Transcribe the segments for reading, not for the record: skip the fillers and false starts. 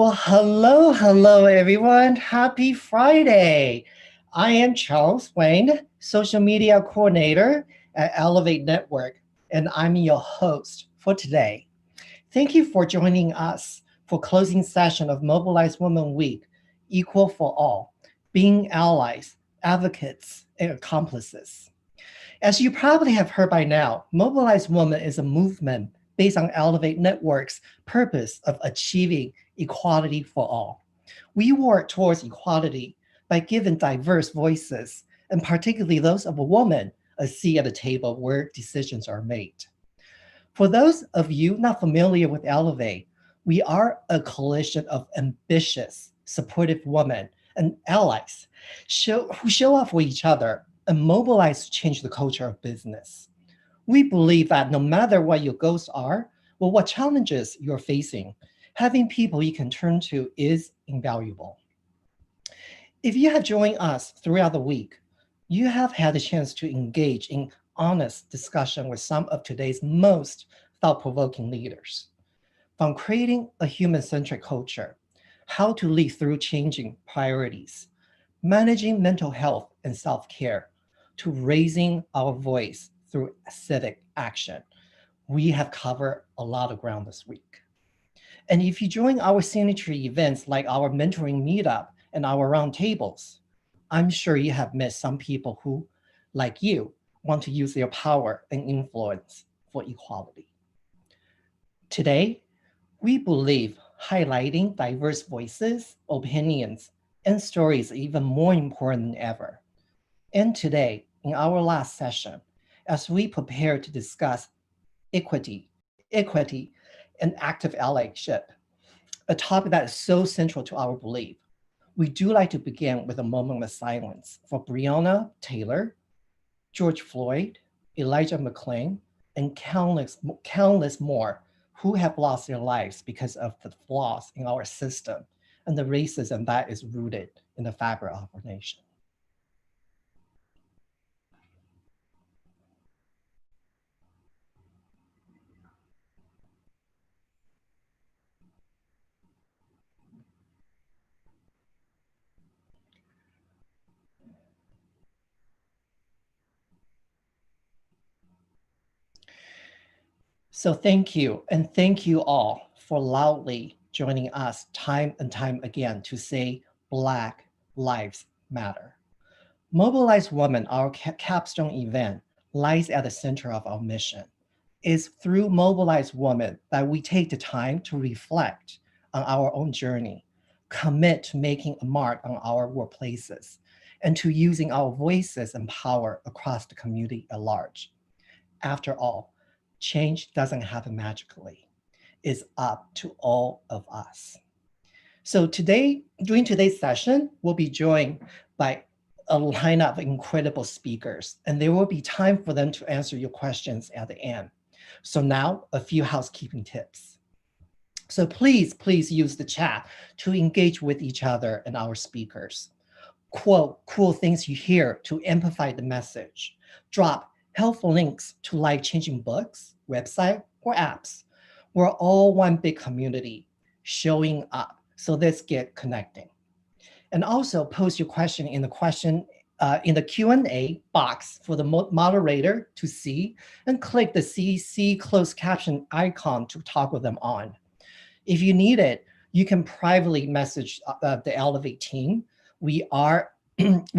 Well, hello, everyone. Happy Friday. I am Charles Wayne, social media coordinator at Ellevate Network, and I'm your host for today. Thank you for joining us for closing session of Mobilize Women Week, Equal for All, being allies, advocates, and accomplices. As you probably have heard by now, Mobilize Women is a movement based on Ellevate Network's purpose of achieving equality for all. We work towards equality by giving diverse voices, and particularly those of a woman, a seat at the table where decisions are made. For those of you not familiar with Ellevate, we are a coalition of ambitious, supportive women and allies who show up for each other and mobilize to change the culture of business. We believe that no matter what your goals are or what challenges you're facing, having people you can turn to is invaluable. If you have joined us throughout the week, you have had a chance to engage in honest discussion with some of today's most thought-provoking leaders. From creating a human-centric culture, how to lead through changing priorities, managing mental health and self-care, to raising our voice through civic action. We have covered a lot of ground this week. And if you join our signature events like our mentoring meetup and our roundtables, I'm sure you have met some people who, like you, want to use their power and influence for equality. Today, we believe highlighting diverse voices, opinions, and stories is even more important than ever. And today, in our last session, as we prepare to discuss equity, and active allyship, a topic that is so central to our belief, we do like to begin with a moment of silence for Breonna Taylor, George Floyd, Elijah McClain, and countless more who have lost their lives because of the flaws in our system and the racism that is rooted in the fabric of our nation. So thank you, and thank you all for loudly joining us time and time again to say Black Lives Matter. Mobilize Women, our capstone event, lies at the center of our mission. It's through Mobilize Women that we take the time to reflect on our own journey, commit to making a mark on our workplaces, and to using our voices and power across the community at large. After all, change doesn't happen magically. It's up to all of us. So today, during today's session, we'll be joined by a lineup of incredible speakers, and there will be time for them to answer your questions at the end. So now, a few housekeeping tips. So please use the chat to engage with each other and our speakers. Quote cool things you hear to amplify the message. Drop helpful links to life-changing books, website, or apps. We're all one big community showing up. So let's get connecting. And also post your question in the Q&A box for the moderator to see, and click the CC closed caption icon to toggle them on. If you need it, you can privately message the Ellevate team. We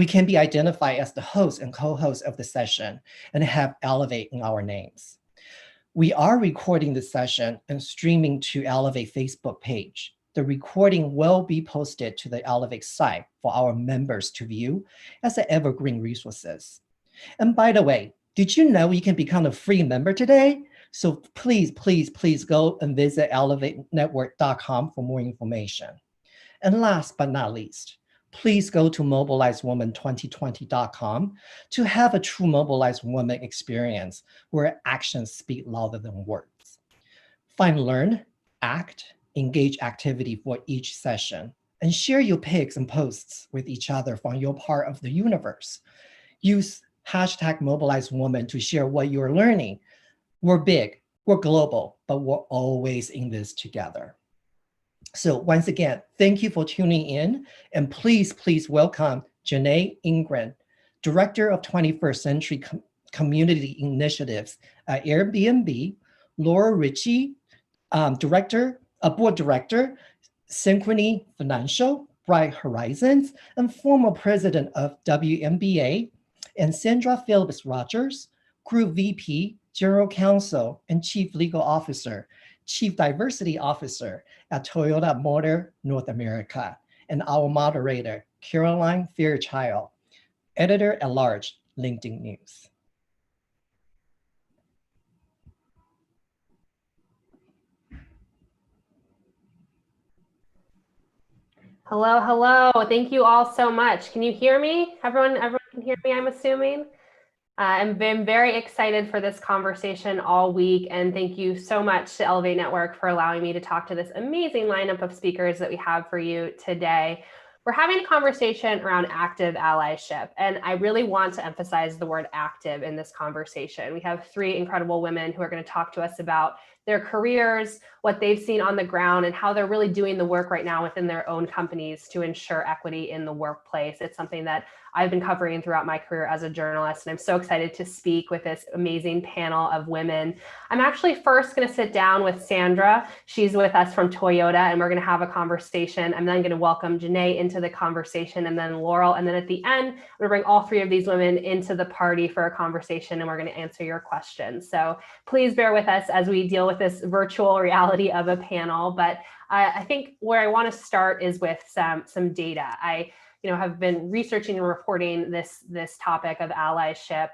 can be identified as the host and co-host of the session and have Ellevate in our names. We are recording the session and streaming to Ellevate Facebook page. The recording will be posted to the Ellevate site for our members to view as an evergreen resources. And by the way, did you know you can become a free member today? So please go and visit ellevatenetwork.com for more information. And last but not least, please go to mobilizewoman2020.com to have a true Mobilize Woman experience where actions speak louder than words. Find, learn, act, engage activity for each session, and share your pics and posts with each other from your part of the universe. Use hashtag Mobilize Woman to share what you're learning. We're big, we're global, but we're always in this together. So once again, thank you for tuning in, and please welcome Janae Ingren, Director of 21st Century Community Initiatives at Airbnb, Laura Ritchie, Board Director, Synchrony Financial, Bright Horizons, and former President of WMBA, and Sandra Phillips Rogers, Group VP, General Counsel, and Chief Legal Officer, Chief Diversity Officer at Toyota Motor North America, and our moderator, Caroline Fairchild, Editor at Large, LinkedIn News. Hello. Thank you all so much. Can you hear me? Everyone can hear me, I'm assuming. I've been very excited for this conversation all week, and thank you so much to Ellevate Network for allowing me to talk to this amazing lineup of speakers that we have for you today. We're having a conversation around active allyship, and I really want to emphasize the word active in this conversation. We have three incredible women who are going to talk to us about their careers, what they've seen on the ground, and how they're really doing the work right now within their own companies to ensure equity in the workplace. It's something that I've been covering throughout my career as a journalist, and I'm so excited to speak with this amazing panel of women. I'm actually first going to sit down with Sandra. She's with us from Toyota, and we're going to have a conversation. I'm then going to welcome Janae into the conversation, and then Laurel, and then at the end, I'm going to bring all three of these women into the party for a conversation, and we're going to answer your questions. So please bear with us as we deal with this virtual reality of a panel. But I think where I want to start is with some data. I have been researching and reporting this topic of allyship,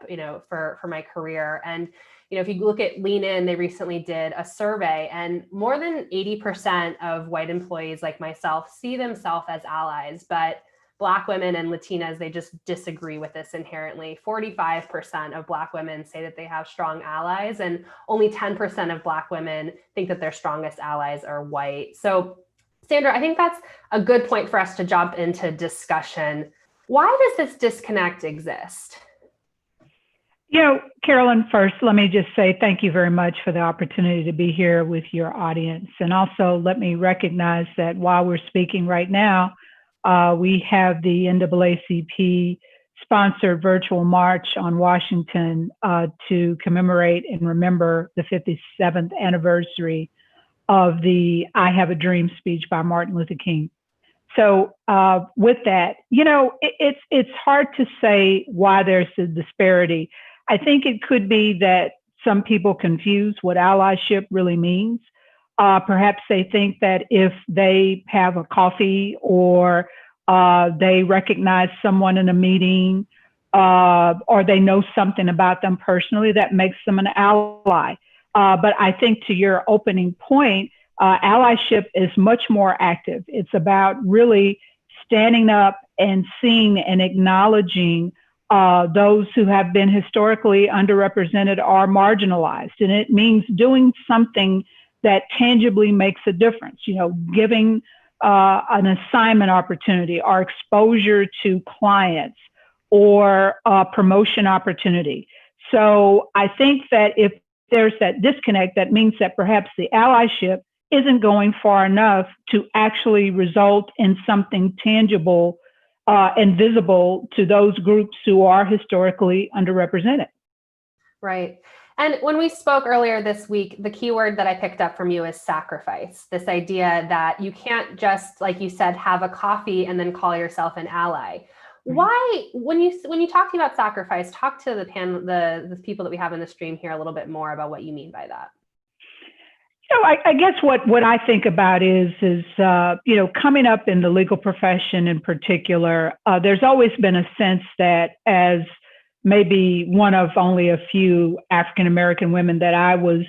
for my career. And, if you look at Lean In, they recently did a survey, and more than 80% of white employees like myself see themselves as allies, but Black women and Latinas, they just disagree with this inherently. 45% of Black women say that they have strong allies, and only 10% of Black women think that their strongest allies are white. So Sandra, I think that's a good point for us to jump into discussion. Why does this disconnect exist? Carolyn, first, let me just say thank you very much for the opportunity to be here with your audience. And also let me recognize that while we're speaking right now, we have the NAACP sponsored virtual march on Washington to commemorate and remember the 57th anniversary of the I Have a Dream speech by Martin Luther King. So with that, it's hard to say why there's a disparity. I think it could be that some people confuse what allyship really means. Perhaps they think that if they have a coffee or they recognize someone in a meeting or they know something about them personally, that makes them an ally. But I think to your opening point, allyship is much more active. It's about really standing up and seeing and acknowledging those who have been historically underrepresented or marginalized. And it means doing something that tangibly makes a difference, giving an assignment opportunity or exposure to clients or promotion opportunity. So I think that if there's that disconnect, that means that perhaps the allyship isn't going far enough to actually result in something tangible and visible to those groups who are historically underrepresented. Right. And when we spoke earlier this week, the key word that I picked up from you is sacrifice. This idea that you can't just, like you said, have a coffee and then call yourself an ally. Why, when you talk about sacrifice, talk to the people that we have in the stream here a little bit more about what you mean by that. I guess what I think about is coming up in the legal profession in particular, there's always been a sense that as maybe one of only a few African-American women that I was,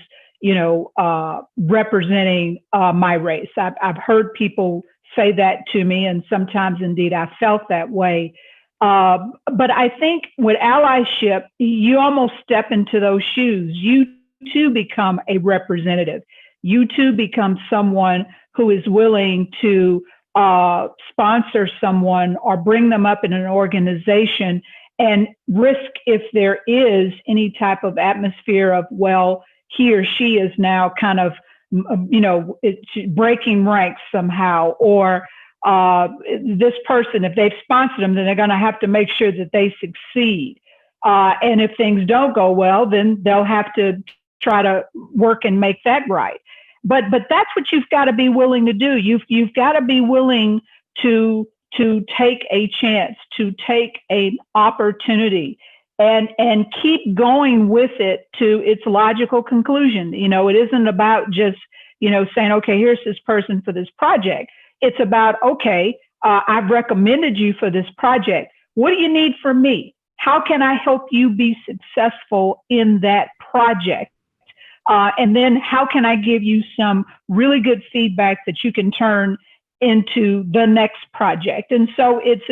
representing my race. I've heard people say that to me, and sometimes indeed I felt that way. But I think with allyship, you almost step into those shoes. You too become a representative. You too become someone who is willing to sponsor someone or bring them up in an organization and risk if there is any type of atmosphere of, well, he or she is now kind of it's breaking ranks somehow, or this person, if they've sponsored them, then they're going to have to make sure that they succeed. And if things don't go well, then they'll have to try to work and make that right. But that's what you've got to be willing to do. You've got to be willing to take a chance, to take an opportunity, and keep going with it to its logical conclusion. It isn't about just saying, okay, here's this person for this project. It's about, okay, I've recommended you for this project. What do you need from me? How can I help you be successful in that project? And then how can I give you some really good feedback that you can turn into the next project? And so it's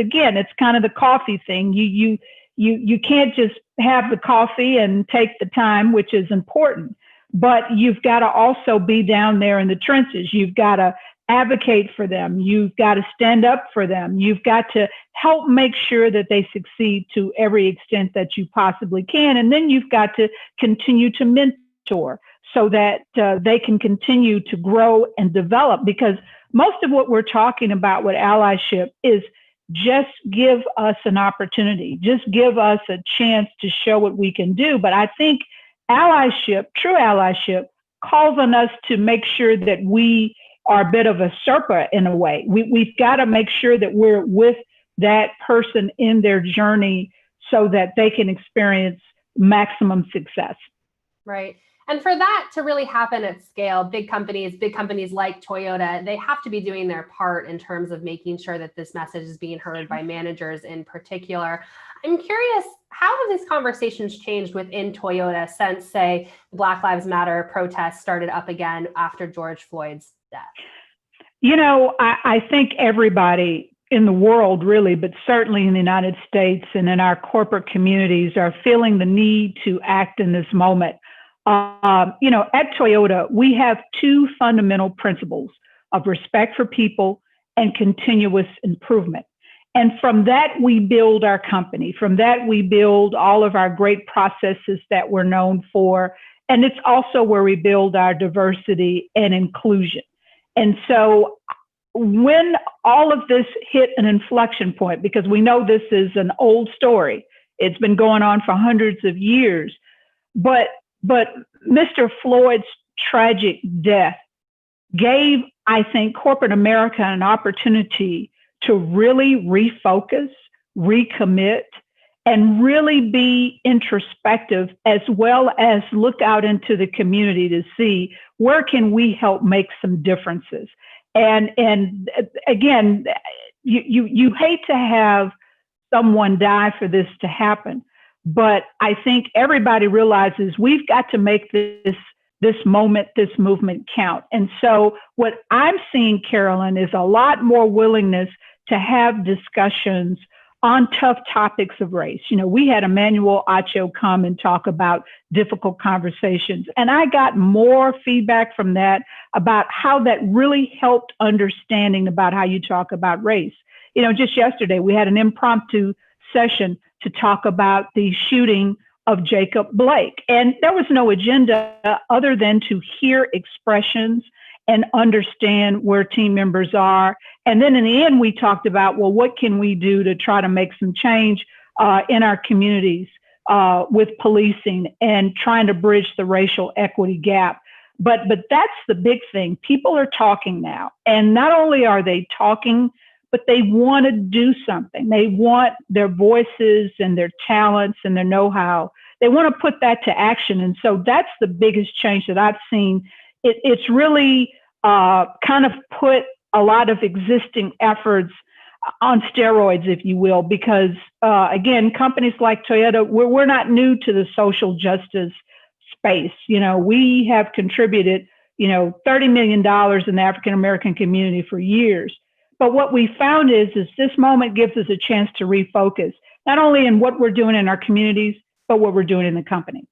kind of the coffee thing. You can't just have the coffee and take the time, which is important, but you've got to also be down there in the trenches. You've got to advocate for them. You've got to stand up for them. You've got to help make sure that they succeed to every extent that you possibly can. And then you've got to continue to mentor so that they can continue to grow and develop, because most of what we're talking about with allyship is just give us an opportunity, just give us a chance to show what we can do. But I think allyship, true allyship, calls on us to make sure that we are a bit of a Sherpa in a way. We've got to make sure that we're with that person in their journey so that they can experience maximum success. Right. And for that to really happen at scale, big companies like Toyota, they have to be doing their part in terms of making sure that this message is being heard by managers in particular. I'm curious, how have these conversations changed within Toyota since, say, Black Lives Matter protests started up again after George Floyd's death? I think everybody in the world, really, but certainly in the United States and in our corporate communities, are feeling the need to act in this moment. At Toyota, we have two fundamental principles of respect for people and continuous improvement. And from that, we build our company. From that, we build all of our great processes that we're known for. And it's also where we build our diversity and inclusion. And so when all of this hit an inflection point, because we know this is an old story, it's been going on for hundreds of years, but Mr. Floyd's tragic death gave, I think, corporate America an opportunity to really refocus, recommit, and really be introspective, as well as look out into the community to see where can we help make some differences. And again, you hate to have someone die for this to happen, but I think everybody realizes we've got to make this moment, this movement count. And so what I'm seeing, Carolyn, is a lot more willingness to have discussions on tough topics of race. We had Emmanuel Acho come and talk about difficult conversations, and I got more feedback from that about how that really helped understanding about how you talk about race. Just yesterday, we had an impromptu session to talk about the shooting of Jacob Blake. And there was no agenda other than to hear expressions and understand where team members are. And then in the end, we talked about, well, what can we do to try to make some change in our communities with policing and trying to bridge the racial equity gap. But that's the big thing. People are talking now. And not only are they talking, but they want to do something. They want their voices and their talents and their know-how. They want to put that to action. And so that's the biggest change that I've seen. It's really kind of put a lot of existing efforts on steroids, if you will, because again, companies like Toyota, we're not new to the social justice space. We have contributed, $30 million in the African-American community for years. But what we found is this moment gives us a chance to refocus, not only in what we're doing in our communities, but what we're doing in the company.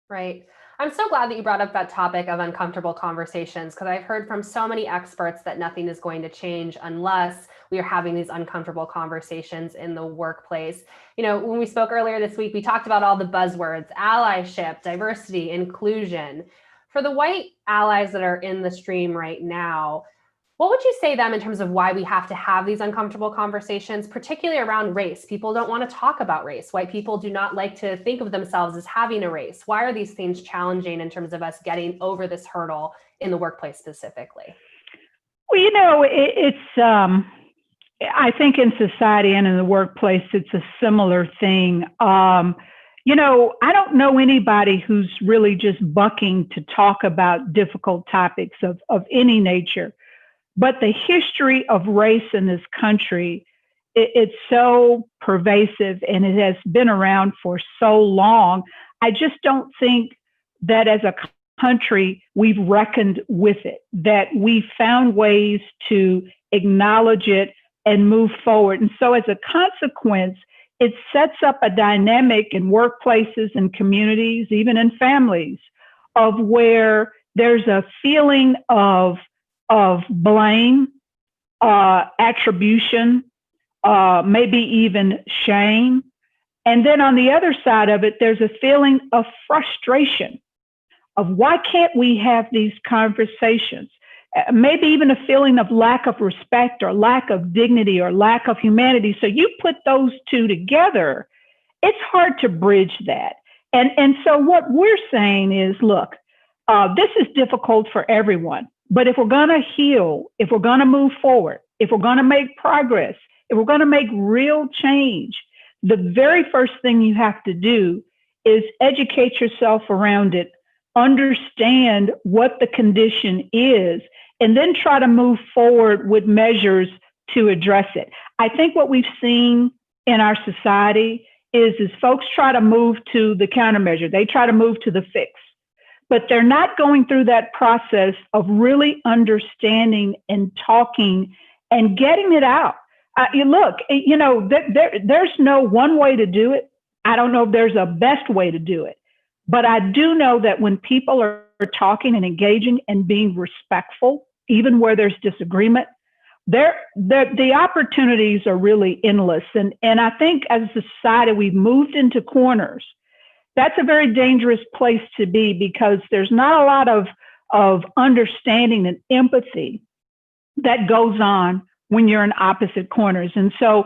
Right. I'm so glad that you brought up that topic of uncomfortable conversations, because I've heard from so many experts that nothing is going to change unless we are having these uncomfortable conversations in the workplace. When we spoke earlier this week, we talked about all the buzzwords: allyship, diversity, inclusion. For the white allies that are in the stream right now, what would you say to them in terms of why we have to have these uncomfortable conversations, particularly around race? People don't want to talk about race. White people do not like to think of themselves as having a race. Why are these things challenging in terms of us getting over this hurdle in the workplace specifically? Well, I think in society and in the workplace, it's a similar thing. I don't know anybody who's really just bucking to talk about difficult topics of any nature. But the history of race in this country, it's so pervasive and it has been around for so long. I just don't think that as a country, we've reckoned with it, that we found ways to acknowledge it and move forward. And so as a consequence, it sets up a dynamic in workplaces and communities, even in families, of where there's a feeling of blame, attribution, maybe even shame. And then on the other side of it, there's a feeling of frustration of why can't we have these conversations? Maybe even a feeling of lack of respect or lack of dignity or lack of humanity. So you put those two together, it's hard to bridge that. And so what we're saying is, look, this is difficult for everyone. But if we're going to heal, if we're going to move forward, if we're going to make progress, if we're going to make real change, the very first thing you have to do is educate yourself around it, understand what the condition is, and then try to move forward with measures to address it. I think what we've seen in our society is folks try to move to the countermeasure. They try to move to the fix. But they're not going through that process of really understanding and talking and getting it out. There's no one way to do it. I don't know if there's a best way to do it. But I do know that when people are talking and engaging and being respectful, even where there's disagreement, the opportunities are really endless. And I think as a society, we've moved into corners. That's a very dangerous place to be because there's not a lot of understanding and empathy that goes on when you're in opposite corners. And so,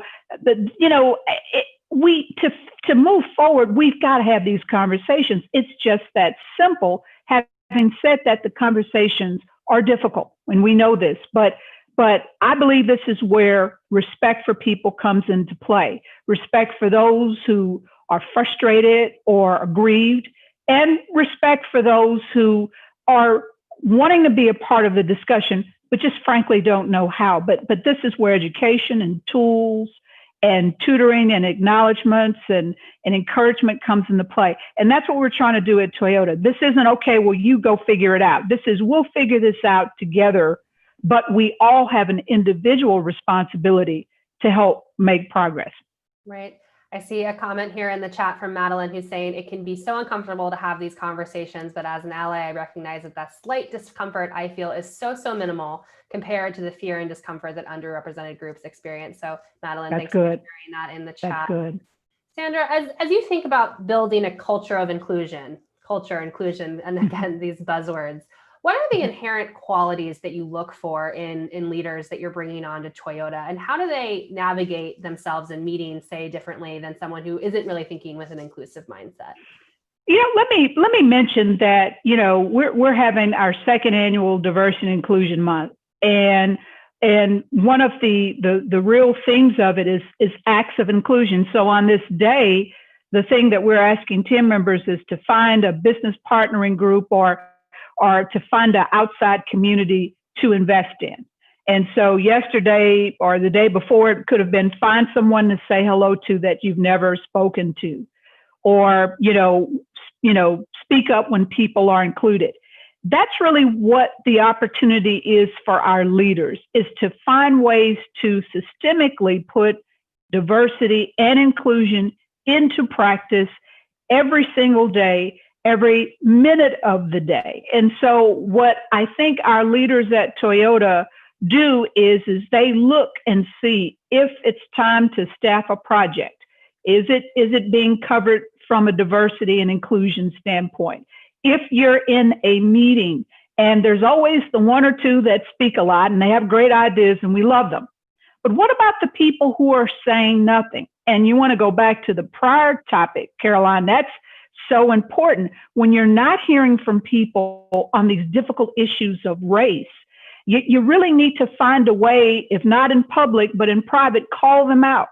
to move forward, we've got to have these conversations. It's just that simple. Having said that, the conversations are difficult, and we know this, but I believe this is where respect for people comes into play. Respect for those who are frustrated or aggrieved, and respect for those who are wanting to be a part of the discussion, but just frankly don't know how. But this is where education and tools and tutoring and acknowledgments and encouragement comes into play. And that's what we're trying to do at Toyota. This isn't, okay, well, you go figure it out. This is, we'll figure this out together, but we all have an individual responsibility to help make progress. Right. I see a comment here in the chat from Madeline who's saying it can be so uncomfortable to have these conversations, but as an ally, I recognize that slight discomfort I feel is so minimal compared to the fear and discomfort that underrepresented groups experience. So Madeline, thanks for sharing that in the chat. That's good. Sandra, as you think about building a culture of inclusion, and again, these buzzwords, what are the inherent qualities that you look for in leaders that you're bringing on to Toyota, and how do they navigate themselves in meetings, say, differently than someone who isn't really thinking with an inclusive mindset? Let me mention that we're having our second annual Diversity and Inclusion Month, and one of the real themes of it is acts of inclusion. So on this day, the thing that we're asking team members is to find a business partnering group or to find an outside community to invest in. And so yesterday or the day before, it could have been find someone to say hello to that you've never spoken to, or, speak up when people are included. That's really what the opportunity is for our leaders, is to find ways to systemically put diversity and inclusion into practice every single day, every minute of the day. And so what I think our leaders at Toyota do is they look and see if it's time to staff a project. Is it being covered from a diversity and inclusion standpoint? if you're in a meeting and there's always the one or two that speak a lot and they have great ideas and we love them. But what about the people who are saying nothing? And you want to go back to the prior topic, Caroline, that's so important. When you're not hearing from people on these difficult issues of race, you really need to find a way, if not in public, but in private, call them out.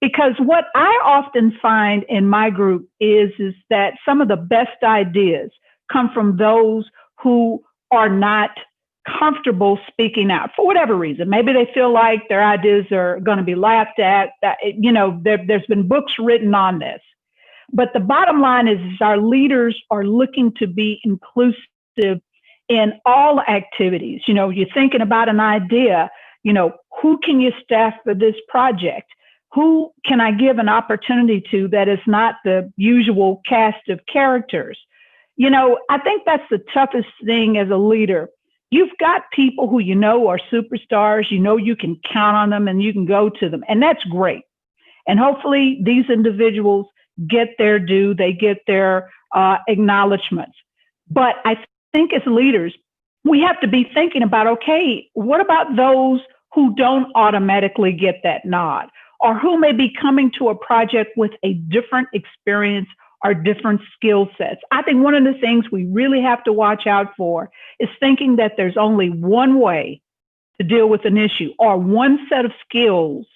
Because what I often find in my group is that some of the best ideas come from those who are not comfortable speaking out for whatever reason. Maybe they feel like their ideas are going to be laughed at. There's been books written on this. But the bottom line is our leaders are looking to be inclusive in all activities. You're thinking about an idea, who can you staff for this project? Who can I give an opportunity to that is not the usual cast of characters? I think that's the toughest thing as a leader. You've got people who are superstars, you can count on them and you can go to them, and that's great. And hopefully these individuals get their due, they get their acknowledgments. But I think as leaders, we have to be thinking about, okay, what about those who don't automatically get that nod, or who may be coming to a project with a different experience or different skill sets? I think one of the things we really have to watch out for is thinking that there's only one way to deal with an issue or one set of skills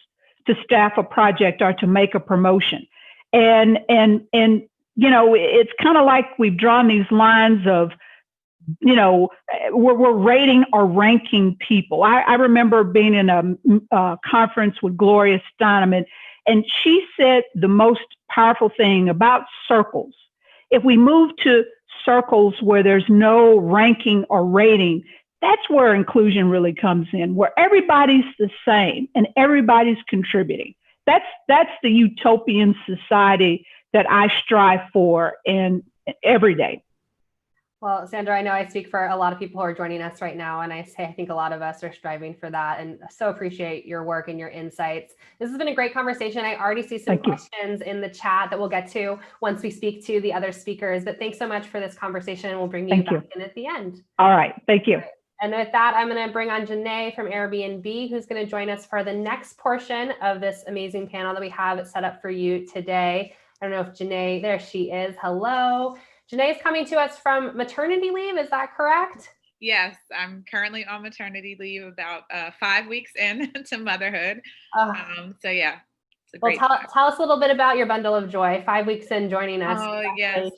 to staff a project or to make a promotion. And it's kind of like we've drawn these lines of, we're rating or ranking people. I remember being in a conference with Gloria Steinem, and she said the most powerful thing about circles. If we move to circles where there's no ranking or rating, that's where inclusion really comes in, where everybody's the same and everybody's contributing. That's the utopian society that I strive for every day. Well, Sandra, I know I speak for a lot of people who are joining us right now, and I think a lot of us are striving for that, and so appreciate your work and your insights. This has been a great conversation. I already see some questions in the chat that we'll get to once we speak to the other speakers, but thanks so much for this conversation, and we'll bring you back in at the end. All right, thank you. And with that, I'm going to bring on Janae from Airbnb, who's going to join us for the next portion of this amazing panel that we have set up for you today. I don't know if Janae, there she is. Hello. Janae is coming to us from maternity leave. Is that correct? Yes, I'm currently on maternity leave, about 5 weeks in to motherhood. So yeah. Well, tell us a little bit about your bundle of joy. 5 weeks in joining us. Oh, yes.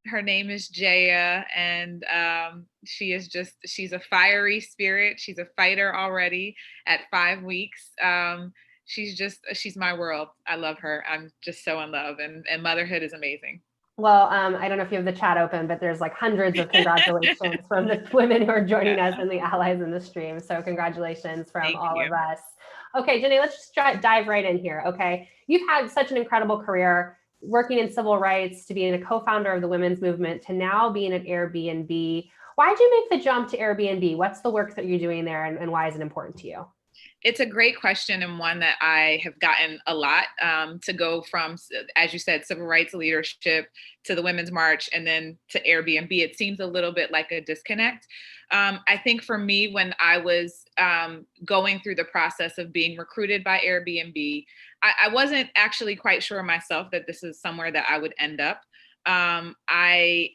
Her name is Jaya, and she's a fiery spirit. She's a fighter already at 5 weeks. She's my world. I love her. I'm just so in love, and motherhood is amazing. Well, I don't know if you have the chat open, but there's like hundreds of congratulations from the women who are joining us and the allies in the stream. So congratulations from all of us. Okay, Janae, let's just dive right in here. Okay, you've had such an incredible career working in civil rights, to being a co-founder of the women's movement, to now being at Airbnb. Why did you make the jump to Airbnb? What's the work that you're doing there, and why is it important to you? It's a great question, and one that I have gotten a lot, to go from, as you said, civil rights leadership to the Women's March and then to Airbnb. It seems a little bit like a disconnect. I think for me, when I was going through the process of being recruited by Airbnb, I wasn't actually quite sure myself that this is somewhere that I would end up. I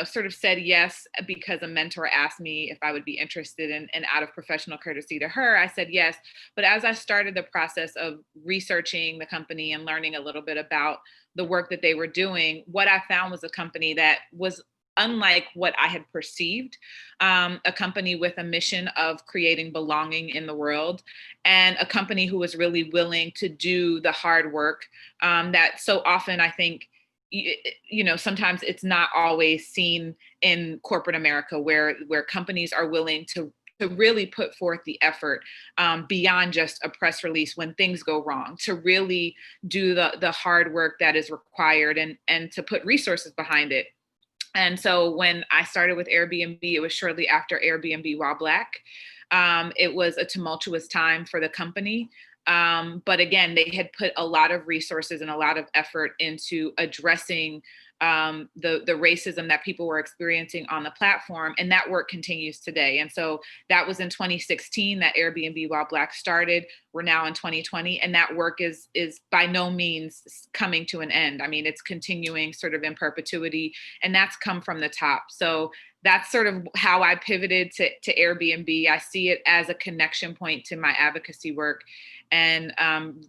sort of said yes because a mentor asked me if I would be interested in, and out of professional courtesy to her, I said yes. But as I started the process of researching the company and learning a little bit about the work that they were doing, what I found was a company that was unlike what I had perceived, a company with a mission of creating belonging in the world, and a company who was really willing to do the hard work that so often I think, sometimes it's not always seen in corporate America, where companies are willing to really put forth the effort beyond just a press release when things go wrong, to really do the hard work that is required and to put resources behind it. And so when I started with Airbnb, it was shortly after Airbnb While Black. It was a tumultuous time for the company. But again, they had put a lot of resources and a lot of effort into addressing the racism that people were experiencing on the platform, and that work continues today. And so that was in 2016 that Airbnb While Black started. We're now in 2020, and that work is by no means coming to an end. I mean, it's continuing sort of in perpetuity, and that's come from the top. So that's sort of how I pivoted to Airbnb. I see it as a connection point to my advocacy work, and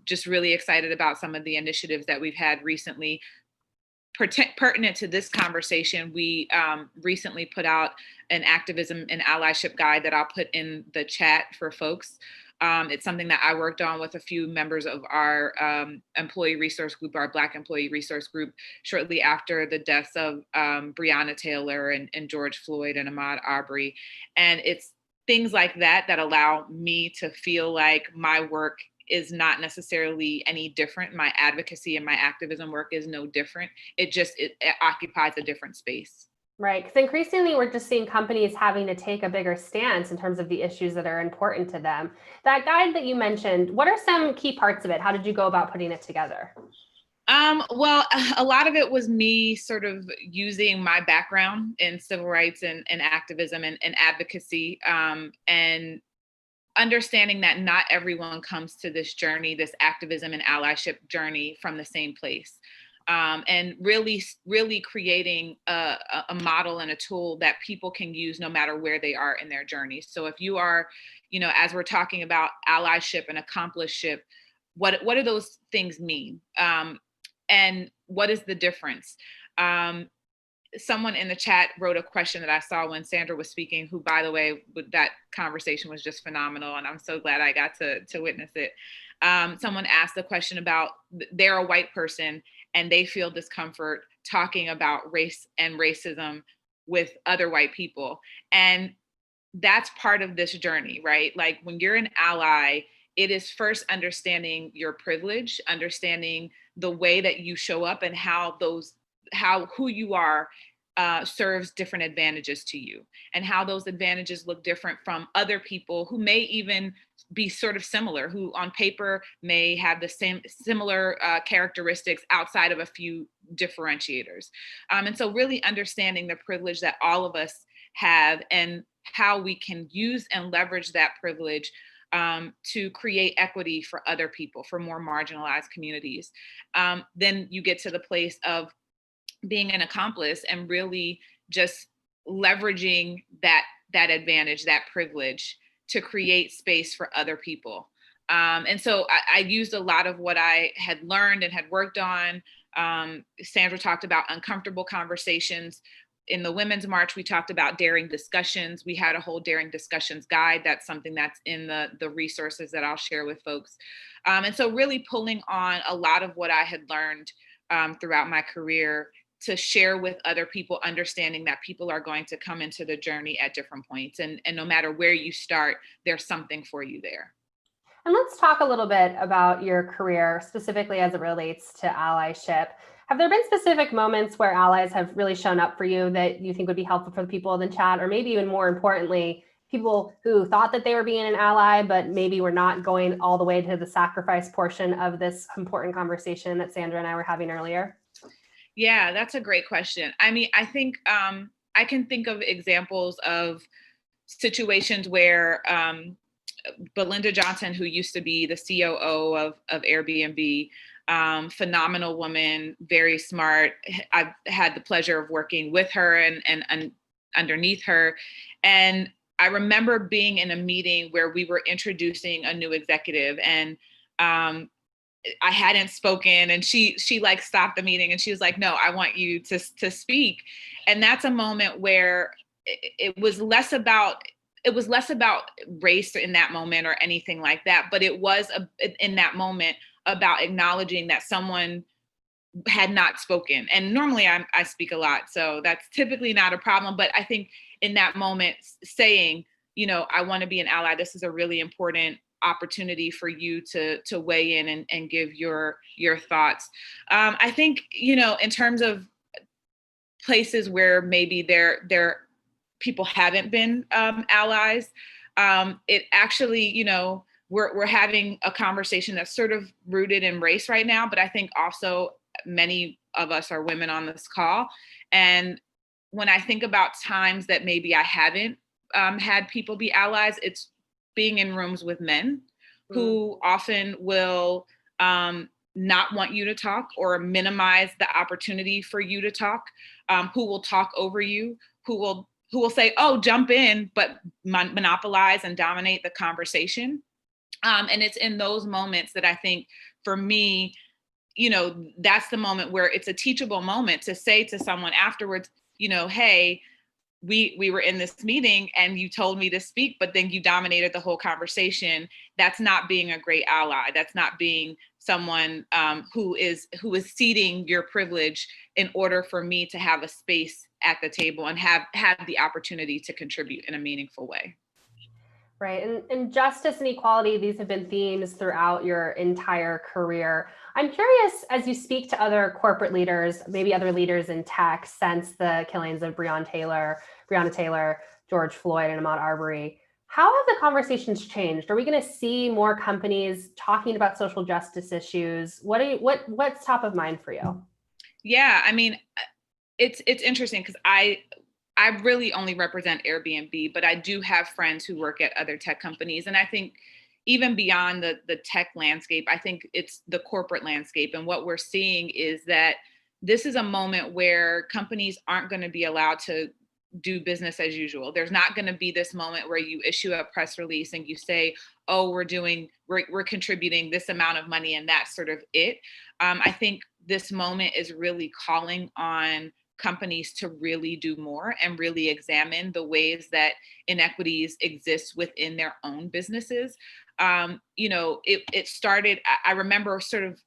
just really excited about some of the initiatives that we've had recently. Pertinent to this conversation, we recently put out an activism and allyship guide that I'll put in the chat for folks. It's something that I worked on with a few members of our employee resource group, our Black employee resource group, shortly after the deaths of Breonna Taylor and George Floyd and Ahmaud Arbery. And it's things like that that allow me to feel like my work is not necessarily any different. My advocacy and my activism work is no different. It occupies a different space. Right, because increasingly we're just seeing companies having to take a bigger stance in terms of the issues that are important to them. That guide that you mentioned, what are some key parts of it? How did you go about putting it together? Well, a lot of it was me sort of using my background in civil rights and activism and advocacy, and understanding that not everyone comes to this journey, this activism and allyship journey, from the same place. And really creating a model and a tool that people can use no matter where they are in their journey. So if you are, as we're talking about allyship and accompliceship, what do those things mean? And what is the difference? Someone in the chat wrote a question that I saw when Sandra was speaking, who, by the way, that conversation was just phenomenal, and I'm so glad I got to witness it. Someone asked a question about, they're a white person and they feel discomfort talking about race and racism with other white people. And that's part of this journey, right? Like, when you're an ally, it is first understanding your privilege, understanding the way that you show up and how who you are serves different advantages to you, and how those advantages look different from other people who may even be sort of similar, who on paper may have the same similar characteristics outside of a few differentiators. And so really understanding the privilege that all of us have and how we can use and leverage that privilege to create equity for other people, for more marginalized communities. Then you get to the place of being an accomplice and really just leveraging that advantage, that privilege, to create space for other people. And so I used a lot of what I had learned and had worked on. Sandra talked about uncomfortable conversations. In the Women's March, we talked about daring discussions. We had a whole daring discussions guide. That's something that's in the resources that I'll share with folks. And so really pulling on a lot of what I had learned throughout my career to share with other people, understanding that people are going to come into the journey at different points. And no matter where you start, there's something for you there. And let's talk a little bit about your career, specifically as it relates to allyship. Have there been specific moments where allies have really shown up for you that you think would be helpful for the people in the chat, or maybe even more importantly, people who thought that they were being an ally, but maybe were not going all the way to the sacrifice portion of this important conversation that Sandra and I were having earlier? Yeah, that's a great question. I mean, I think I can think of examples of situations where Belinda Johnson, who used to be the COO of Airbnb, phenomenal woman, very smart. I've had the pleasure of working with her and underneath her. And I remember being in a meeting where we were introducing a new executive, and I hadn't spoken, and she like stopped the meeting and she was like, "No, I want you to speak." And that's a moment where it was less about race in that moment or anything like that, but it was in that moment about acknowledging that someone had not spoken. And normally I speak a lot, so that's typically not a problem. But I think in that moment, saying, I want to be an ally. This is a really important opportunity for you to weigh in and give your thoughts. I think, in terms of places where maybe there people haven't been allies, it actually, we're having a conversation that's sort of rooted in race right now, but I think also many of us are women on this call. And when I think about times that maybe I haven't had people be allies, it's being in rooms with men who often will not want you to talk or minimize the opportunity for you to talk, who will talk over you, who will say, oh, jump in, but monopolize and dominate the conversation. And it's in those moments that I think for me, that's the moment where it's a teachable moment to say to someone afterwards, hey, we were in this meeting and you told me to speak, but then you dominated the whole conversation. That's not being a great ally. That's not being someone who is ceding your privilege in order for me to have a space at the table and have the opportunity to contribute in a meaningful way. Right. And justice and equality, these have been themes throughout your entire career. I'm curious, as you speak to other corporate leaders, maybe other leaders in tech since the killings of Breonna Taylor, George Floyd, and Ahmaud Arbery, how have the conversations changed? Are we going to see more companies talking about social justice issues? What's top of mind for you? Yeah, I mean, it's interesting because I really only represent Airbnb, but I do have friends who work at other tech companies. And I think even beyond the tech landscape, I think it's the corporate landscape. And what we're seeing is that this is a moment where companies aren't going to be allowed to do business as usual. There's not going to be this moment where you issue a press release and you say, oh, we're contributing this amount of money and that's sort of it. I think this moment is really calling on companies to really do more and really examine the ways that inequities exist within their own businesses. It started, I remember sort of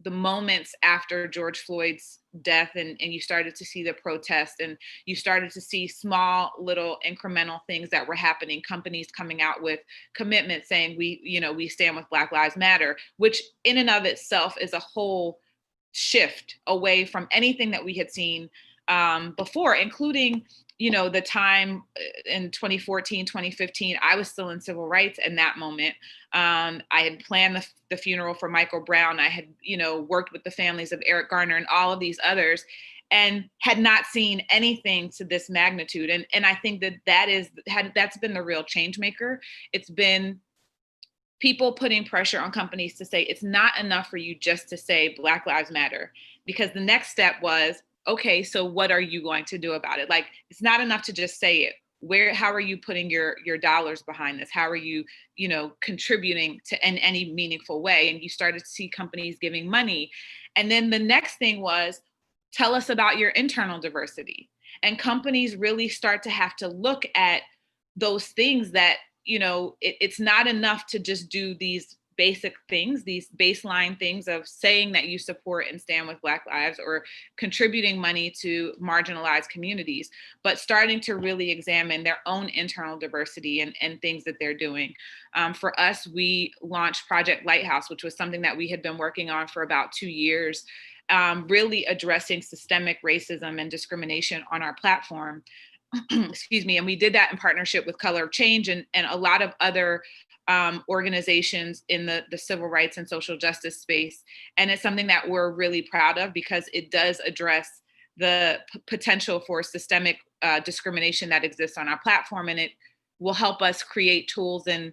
the moments after George Floyd's death and you started to see the protests and you started to see small little incremental things that were happening, companies coming out with commitments saying we stand with Black Lives Matter, which in and of itself is a whole shift away from anything that we had seen before, including the time in 2014, 2015, I was still in civil rights in that moment. I had planned the funeral for Michael Brown. I had, worked with the families of Eric Garner and all of these others and had not seen anything to this magnitude. And I think that's been the real change maker. It's been people putting pressure on companies to say, it's not enough for you just to say Black Lives Matter, because the next step was, okay, so what are you going to do about it? Like, it's not enough to just say it. How are you putting your dollars behind this? How are you, contributing in any meaningful way? And you started to see companies giving money. And then the next thing was, tell us about your internal diversity. And companies really start to have to look at those things that, it's not enough to just do these basic things, these baseline things of saying that you support and stand with Black lives or contributing money to marginalized communities, but starting to really examine their own internal diversity and things that they're doing. For us, we launched Project Lighthouse, which was something that we had been working on for about 2 years, really addressing systemic racism and discrimination on our platform. Excuse me. And we did that in partnership with Color of Change and a lot of other organizations in the civil rights and social justice space. And it's something that we're really proud of because it does address the potential for systemic discrimination that exists on our platform. And it will help us create tools and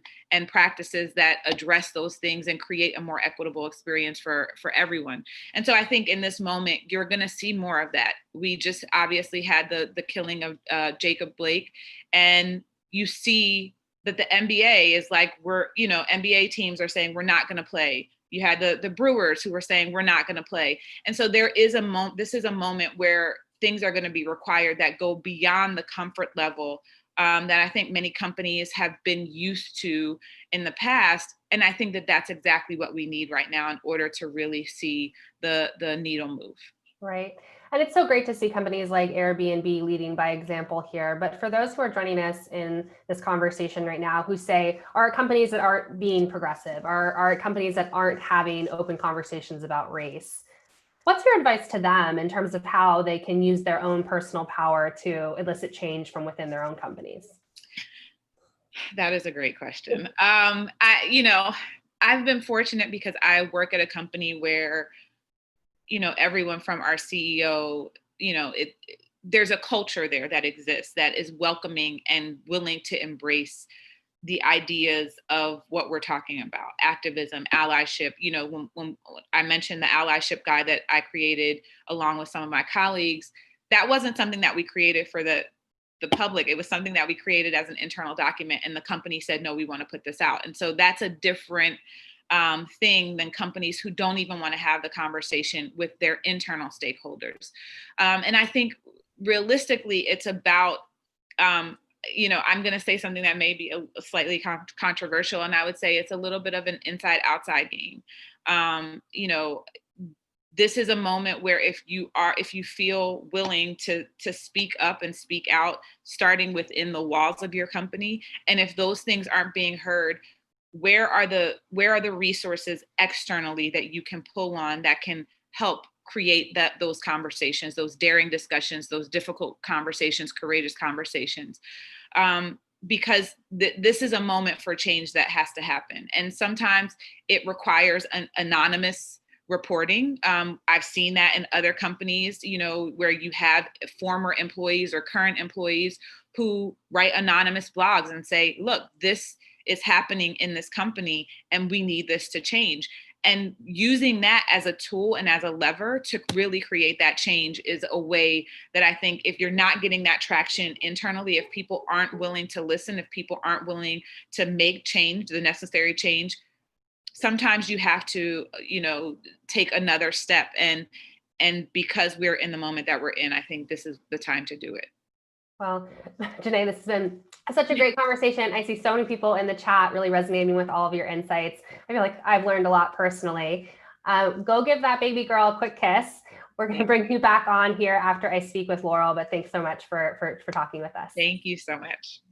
practices that address those things and create a more equitable experience for everyone. And so I think in this moment, you're going to see more of that. We just obviously had the killing of Jacob Blake, and you see that the NBA is like, NBA teams are saying we're not going to play. You had the Brewers who were saying we're not going to play. And so this is a moment where things are going to be required that go beyond the comfort level that I think many companies have been used to in the past. And I think that that's exactly what we need right now in order to really see the needle move. Right. And it's so great to see companies like Airbnb leading by example here. But for those who are joining us in this conversation right now who say, are companies that aren't being progressive, are companies that aren't having open conversations about race, what's your advice to them in terms of how they can use their own personal power to elicit change from within their own companies? That is a great question. I've been fortunate because I work at a company where, everyone from our CEO, there's a culture there that exists that is welcoming and willing to embrace the ideas of what we're talking about, activism, allyship. When I mentioned the allyship guide that I created along with some of my colleagues, that wasn't something that we created for the public. It was something that we created as an internal document, and the company said, no, we want to put this out. And so that's a different thing than companies who don't even want to have the conversation with their internal stakeholders. And I think realistically, it's about, I'm going to say something that may be a slightly controversial, and I would say it's a little bit of an inside-outside game. This is a moment where if you feel willing to speak up and speak out, starting within the walls of your company, and if those things aren't being heard, where are the resources externally that you can pull on that can help create those conversations, those daring discussions, those difficult conversations, courageous conversations, because this is a moment for change that has to happen. And sometimes it requires an anonymous reporting. I've seen that in other companies, where you have former employees or current employees who write anonymous blogs and say, look, this is happening in this company and we need this to change. And using that as a tool and as a lever to really create that change is a way that I think if you're not getting that traction internally, if people aren't willing to listen, if people aren't willing to make change, the necessary change, sometimes you have to, take another step. And because we're in the moment that we're in, I think this is the time to do it. Well, Janae, this has been such a great conversation. I see so many people in the chat really resonating with all of your insights. I feel like I've learned a lot personally. Go give that baby girl a quick kiss. We're going to bring you back on here after I speak with Laurel, but thanks so much for talking with us. Thank you so much.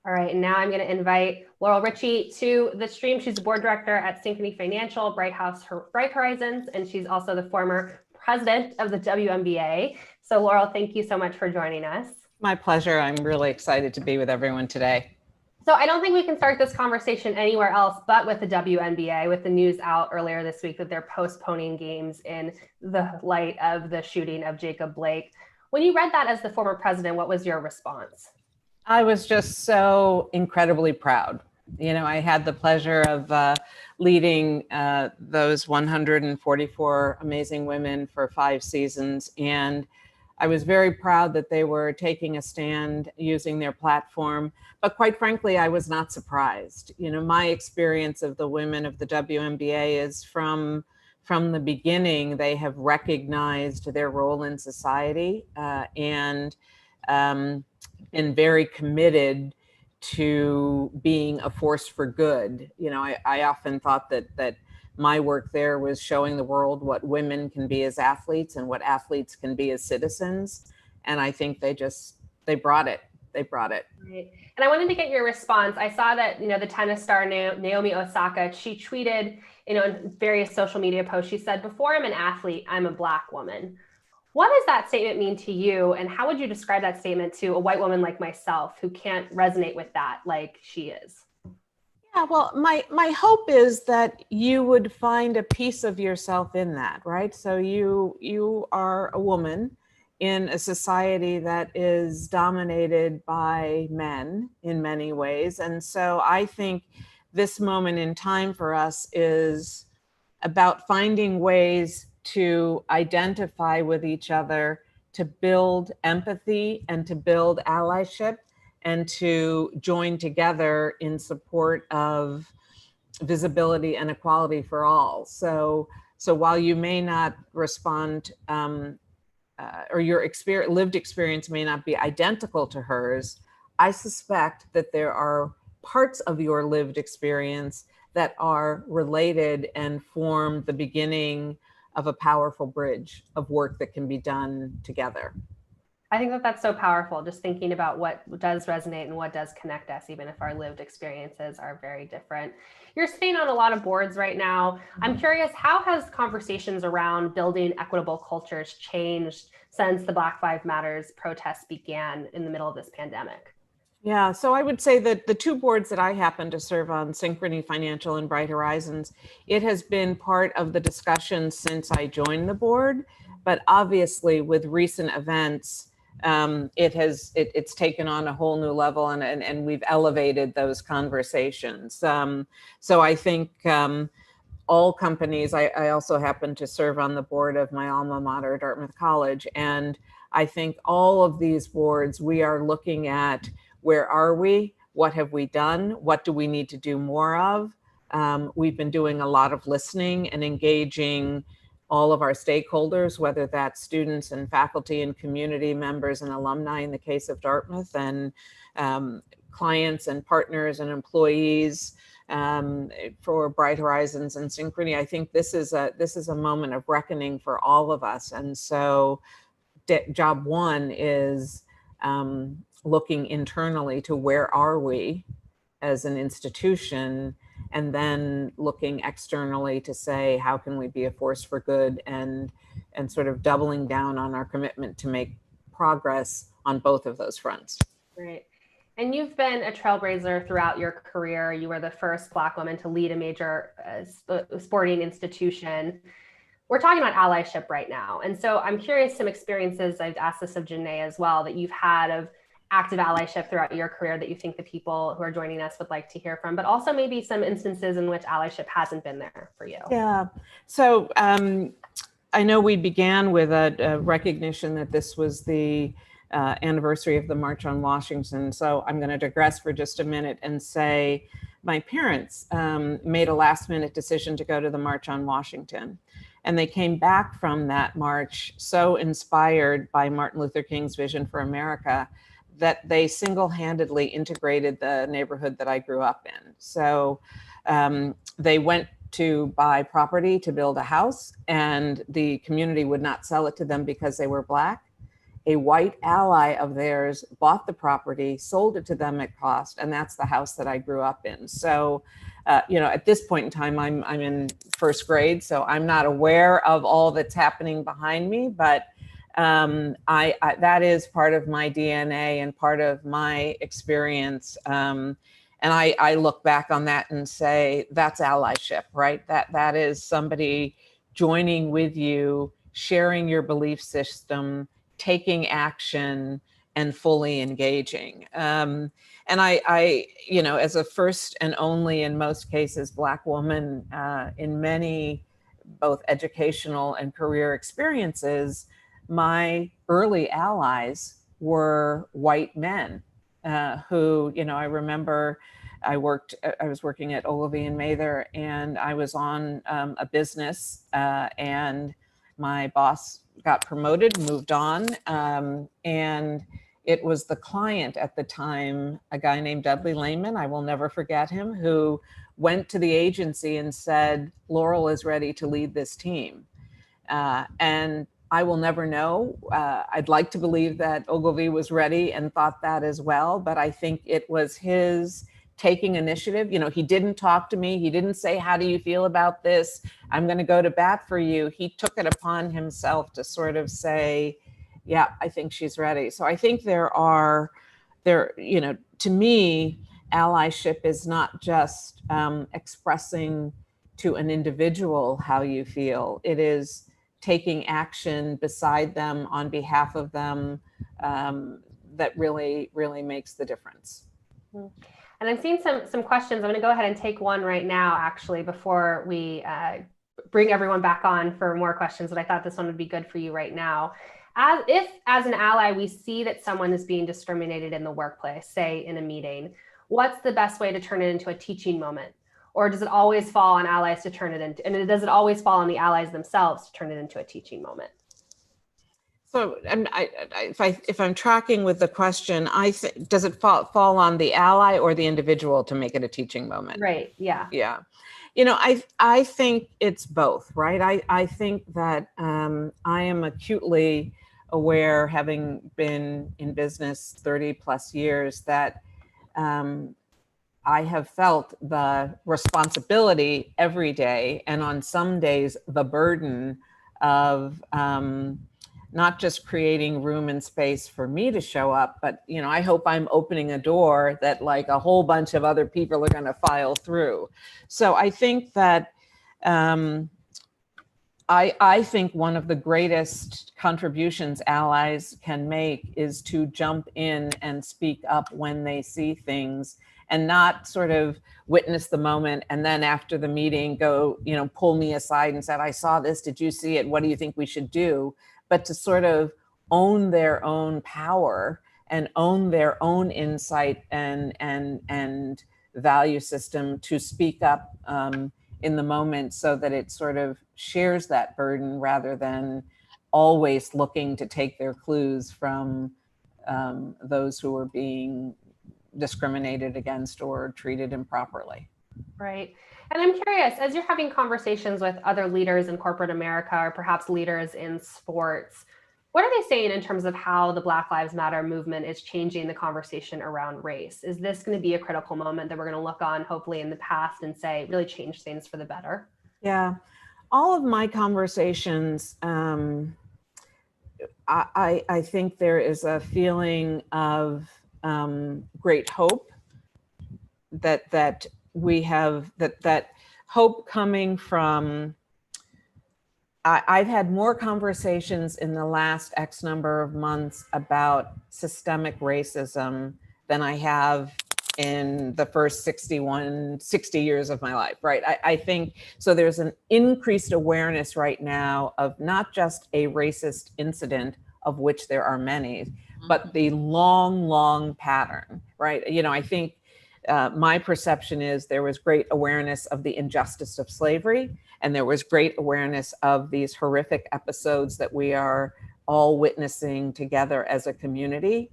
All right, and now I'm going to invite Laurel Ritchie to the stream. She's the board director at Synchrony Financial, Bright Horizons, and she's also the former president of the WNBA. So Laurel, thank you so much for joining us. My pleasure. I'm really excited to be with everyone today. So I don't think we can start this conversation anywhere else but with the WNBA, with the news out earlier this week that they're postponing games in the light of the shooting of Jacob Blake. When you read that as the former president, what was your response? I was just so incredibly proud. I had the pleasure of leading those 144 amazing women for 5 seasons. And I was very proud that they were taking a stand using their platform. But quite frankly, I was not surprised. My experience of the women of the WNBA is from the beginning, they have recognized their role in society and been very committed to being a force for good. I often thought that my work there was showing the world what women can be as athletes and what athletes can be as citizens. And I think they brought it. They brought it. Right. And I wanted to get your response. I saw that, the tennis star Naomi Osaka, she tweeted, in various social media posts, she said, before I'm an athlete, I'm a Black woman. What does that statement mean to you? And how would you describe that statement to a white woman like myself who can't resonate with that like she is? Yeah, well, my hope is that you would find a piece of yourself in that, right? So you are a woman in a society that is dominated by men in many ways. And so I think this moment in time for us is about finding ways to identify with each other, to build empathy and to build allyship, and to join together in support of visibility and equality for all. So while you may not respond, or your lived experience may not be identical to hers, I suspect that there are parts of your lived experience that are related and form the beginning of a powerful bridge of work that can be done together. I think that that's so powerful, just thinking about what does resonate and what does connect us, even if our lived experiences are very different. You're sitting on a lot of boards right now. I'm curious, how has conversations around building equitable cultures changed since the Black Lives Matter protests began in the middle of this pandemic? Yeah, so I would say that the two boards that I happen to serve on, Synchrony Financial and Bright Horizons, it has been part of the discussion since I joined the board. But obviously, with recent events, it's taken on a whole new level, and we've elevated those conversations. So I think all companies. I also happen to serve on the board of my alma mater, Dartmouth College, and I think all of these boards, we are looking at where are we? What have we done? What do we need to do more of? We've been doing a lot of listening and engaging all of our stakeholders, whether that's students and faculty and community members and alumni in the case of Dartmouth, and clients and partners and employees for Bright Horizons and Synchrony. I think this is a moment of reckoning for all of us. And so job one is looking internally to where are we as an institution, and then looking externally to say, how can we be a force for good, and sort of doubling down on our commitment to make progress on both of those fronts. Great. And you've been a trailblazer throughout your career. You were the first Black woman to lead a major sporting institution. We're talking about allyship right now. And so I'm curious, some experiences, I've asked this of Janae as well, that you've had of active allyship throughout your career that you think the people who are joining us would like to hear from, but also maybe some instances in which allyship hasn't been there for you. Yeah. So I know we began with a recognition that this was the anniversary of the March on Washington. So I'm going to digress for just a minute and say my parents made a last minute decision to go to the March on Washington. And they came back from that march so inspired by Martin Luther King's vision for America that they single-handedly integrated the neighborhood that I grew up in. So they went to buy property to build a house, and the community would not sell it to them because they were Black. A white ally of theirs bought the property, sold it to them at cost, and that's the house that I grew up in. So, at this point in time, I'm in first grade, so I'm not aware of all that's happening behind me, but I that is part of my DNA and part of my experience. And I look back on that and say, that's allyship, right? That is somebody joining with you, sharing your belief system, taking action, and fully engaging. And I, as a first and only, in most cases, Black woman in many both educational and career experiences, my early allies were white men who, I remember I was working at Ellevate in Mather, and I was on a business and my boss got promoted, moved on. And it was the client at the time, a guy named Dudley Lehman, I will never forget him, who went to the agency and said, Laurel is ready to lead this team. And I will never know. I'd like to believe that Ogilvy was ready and thought that as well, but I think it was his taking initiative. He didn't talk to me. He didn't say, how do you feel about this? I'm going to go to bat for you. He took it upon himself to sort of say, yeah, I think she's ready. So I think to me, allyship is not just expressing to an individual how you feel. It is taking action beside them, on behalf of them, that really, really makes the difference. And I'm seeing some questions. I'm going to go ahead and take one right now, actually, before we bring everyone back on for more questions. But I thought this one would be good for you right now. If, as an ally, we see that someone is being discriminated in the workplace, say in a meeting, what's the best way to turn it into a teaching moment? Or does it always fall on allies to turn it into, and does it always fall on the allies themselves to turn it into a teaching moment? So if I'm tracking with the question, does it fall on the ally or the individual to make it a teaching moment? Right, yeah. Yeah. I think it's both, right? I think that I am acutely aware, having been in business 30 plus years, that I have felt the responsibility every day, and on some days, the burden of not just creating room and space for me to show up, but, you know, I hope I'm opening a door that like a whole bunch of other people are going to file through. So I think that I think one of the greatest contributions allies can make is to jump in and speak up when they see things, and not sort of witness the moment and then after the meeting go, you know, pull me aside and said, I saw this, did you see it? What do you think we should do? But to sort of own their own power and own their own insight and value system to speak up in the moment, so that it sort of shares that burden rather than always looking to take their clues from those who are being discriminated against or treated improperly. Right. And I'm curious, as you're having conversations with other leaders in corporate America, or perhaps leaders in sports, what are they saying in terms of how the Black Lives Matter movement is changing the conversation around race? Is this going to be a critical moment that we're going to look on, hopefully, in the past and say, really change things for the better? Yeah. All of my conversations, I think there is a feeling of great hope that we have, that hope coming from, I've had more conversations in the last X number of months about systemic racism than I have in the first 60 years of my life, right? I think, so there's an increased awareness right now of not just a racist incident, of which there are many, but the long pattern, right? You know, I think my perception is there was great awareness of the injustice of slavery, and there was great awareness of these horrific episodes that we are all witnessing together as a community.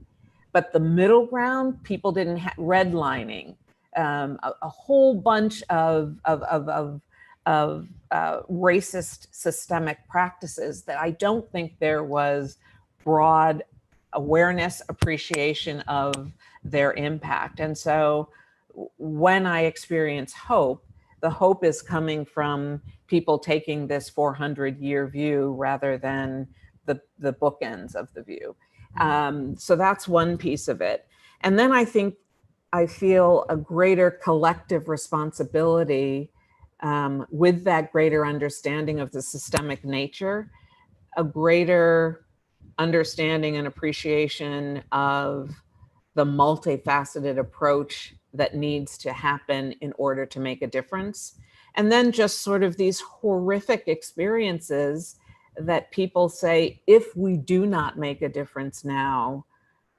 But the middle ground, people didn't have redlining, a whole bunch of racist systemic practices that I don't think there was broad awareness, appreciation of their impact. And so when I experience hope, the hope is coming from people taking this 400-year view rather than the bookends of the view. So that's one piece of it. And then I think I feel a greater collective responsibility with that greater understanding of the systemic nature, a greater understanding and appreciation of the multifaceted approach that needs to happen in order to make a difference. And then just sort of these horrific experiences that people say, if we do not make a difference now,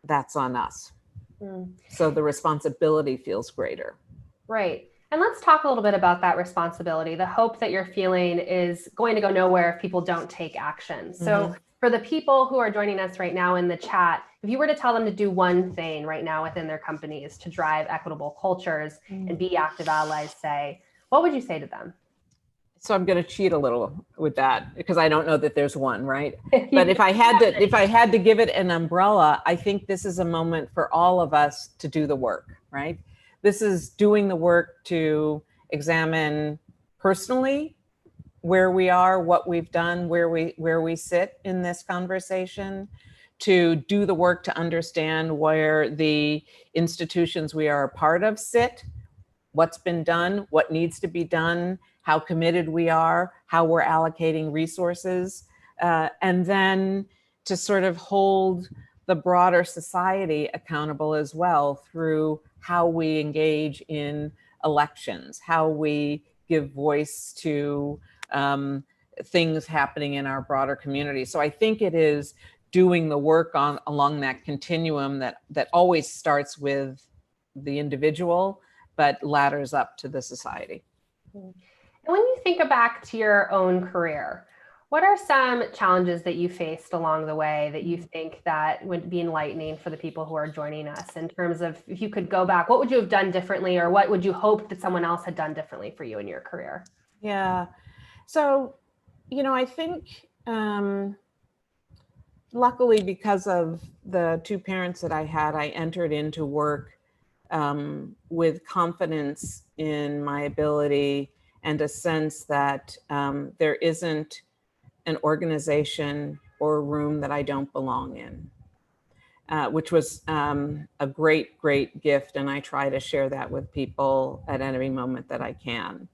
that's on us. So the responsibility feels greater. Right. And let's talk a little bit about that responsibility. The hope that you're feeling is going to go nowhere if people don't take action. So for the people who are joining us right now in the chat, if you were to tell them to do one thing right now within their companies to drive equitable cultures and be active allies, say, what would you say to them? So I'm going to cheat a little with that because I don't know that there's one, right? But if I had to give it an umbrella, I think this is a moment for all of us to do the work, right? This is doing the work to examine personally where we are, what we've done, where we sit in this conversation, to do the work to understand where the institutions we are a part of sit, what's been done, what needs to be done, how committed we are, how we're allocating resources, and then to sort of hold the broader society accountable as well through how we engage in elections, how we give voice to things happening in our broader community. So I think it is doing the work along that continuum that always starts with the individual, but ladders up to the society. And when you think back to your own career, what are some challenges that you faced along the way that you think that would be enlightening for the people who are joining us in terms of, if you could go back, what would you have done differently, or what would you hope that someone else had done differently for you in your career? Yeah. So, you know, I think luckily because of the two parents that I had, I entered into work with confidence in my ability and a sense that there isn't an organization or a room that I don't belong in, which was a great, great gift. And I try to share that with people at any moment that I can.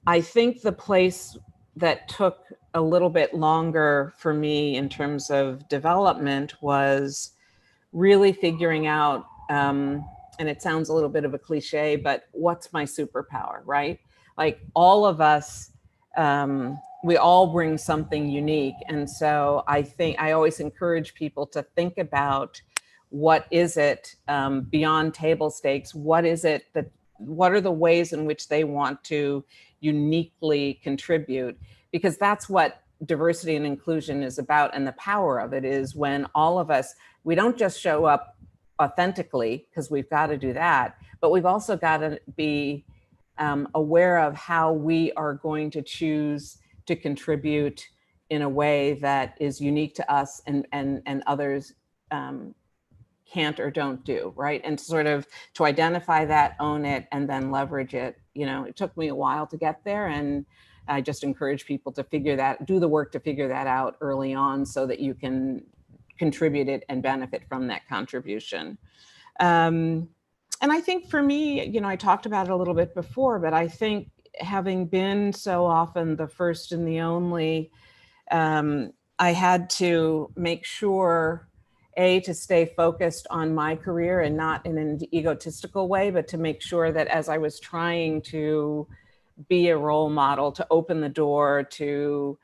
I think the place that took a little bit longer for me in terms of development was really figuring out, and it sounds a little bit of a cliche, but what's my superpower, right? Like all of us, we all bring something unique. And so I think I always encourage people to think about what is it beyond table stakes? What is it that, what are the ways in which they want to uniquely contribute? Because that's what diversity and inclusion is about. And the power of it is when all of us, we don't just show up authentically, because we've got to do that, but we've also got to be aware of how we are going to choose to contribute in a way that is unique to us and others can't or don't do, right? And sort of to identify that, own it, and then leverage it. You know, it took me a while to get there, and I just encourage people to figure that, do the work to figure that out early on so that you can contribute it and benefit from that contribution. And I think for me, you know, I talked about it a little bit before, but I think having been so often the first and the only, I had to make sure, to stay focused on my career and not in an egotistical way, but to make sure that as I was trying to be a role model, to open the door, to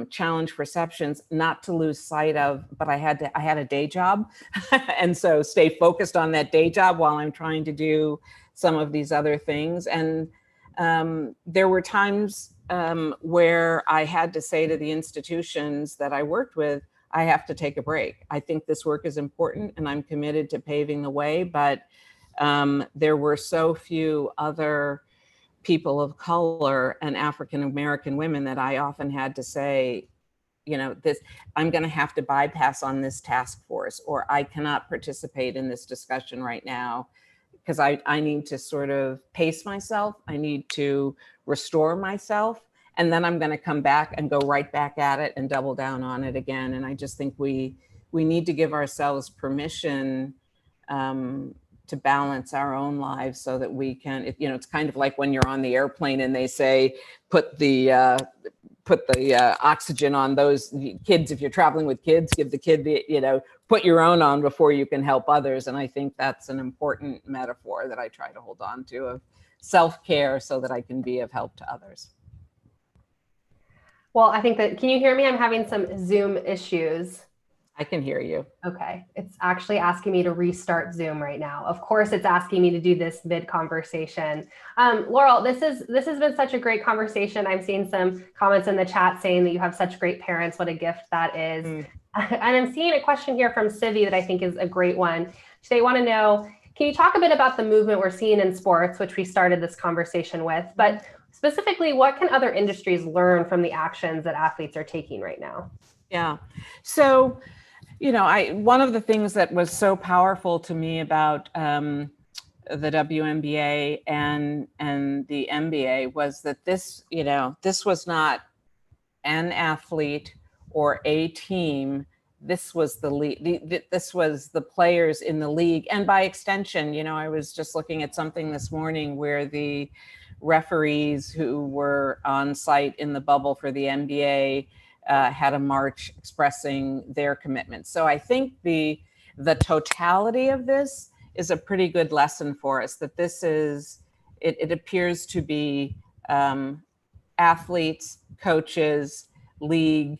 challenge perceptions, not to lose sight of, but I had a day job. And so stay focused on that day job while I'm trying to do some of these other things. And there were times where I had to say to the institutions that I worked with, I have to take a break. I think this work is important and I'm committed to paving the way, but there were so few other people of color and African-American women that I often had to say, you know, this, I'm going to have to bypass on this task force, or I cannot participate in this discussion right now because I need to sort of pace myself. I need to restore myself. And then I'm going to come back and go right back at it and double down on it again. And I just think we need to give ourselves permission to balance our own lives so that we can, you know, it's kind of like when you're on the airplane and they say, put the oxygen on those kids. If you're traveling with kids, give the kid the, you know, put your own on before you can help others. And I think that's an important metaphor that I try to hold on to, of self-care so that I can be of help to others. Well, I think that, can you hear me? I'm having some Zoom issues. I can hear you. Okay. It's actually asking me to restart Zoom right now. Of course, it's asking me to do this mid-conversation. Laurel, this has been such a great conversation. I'm seeing some comments in the chat saying that you have such great parents. What a gift that is. And I'm seeing a question here from Civi that I think is a great one. They want to know, can you talk a bit about the movement we're seeing in sports, which we started this conversation with, but specifically, what can other industries learn from the actions that athletes are taking right now? Yeah. So, you know, one of the things that was so powerful to me about the WNBA and the NBA was that this, you know, this was not an athlete or a team. This was the league. This was the players in the league, and by extension, you know, I was just looking at something this morning where the referees who were on site in the bubble for the NBA had a march expressing their commitment. So I think the totality of this is a pretty good lesson for us, that this is, it appears to be athletes, coaches, league,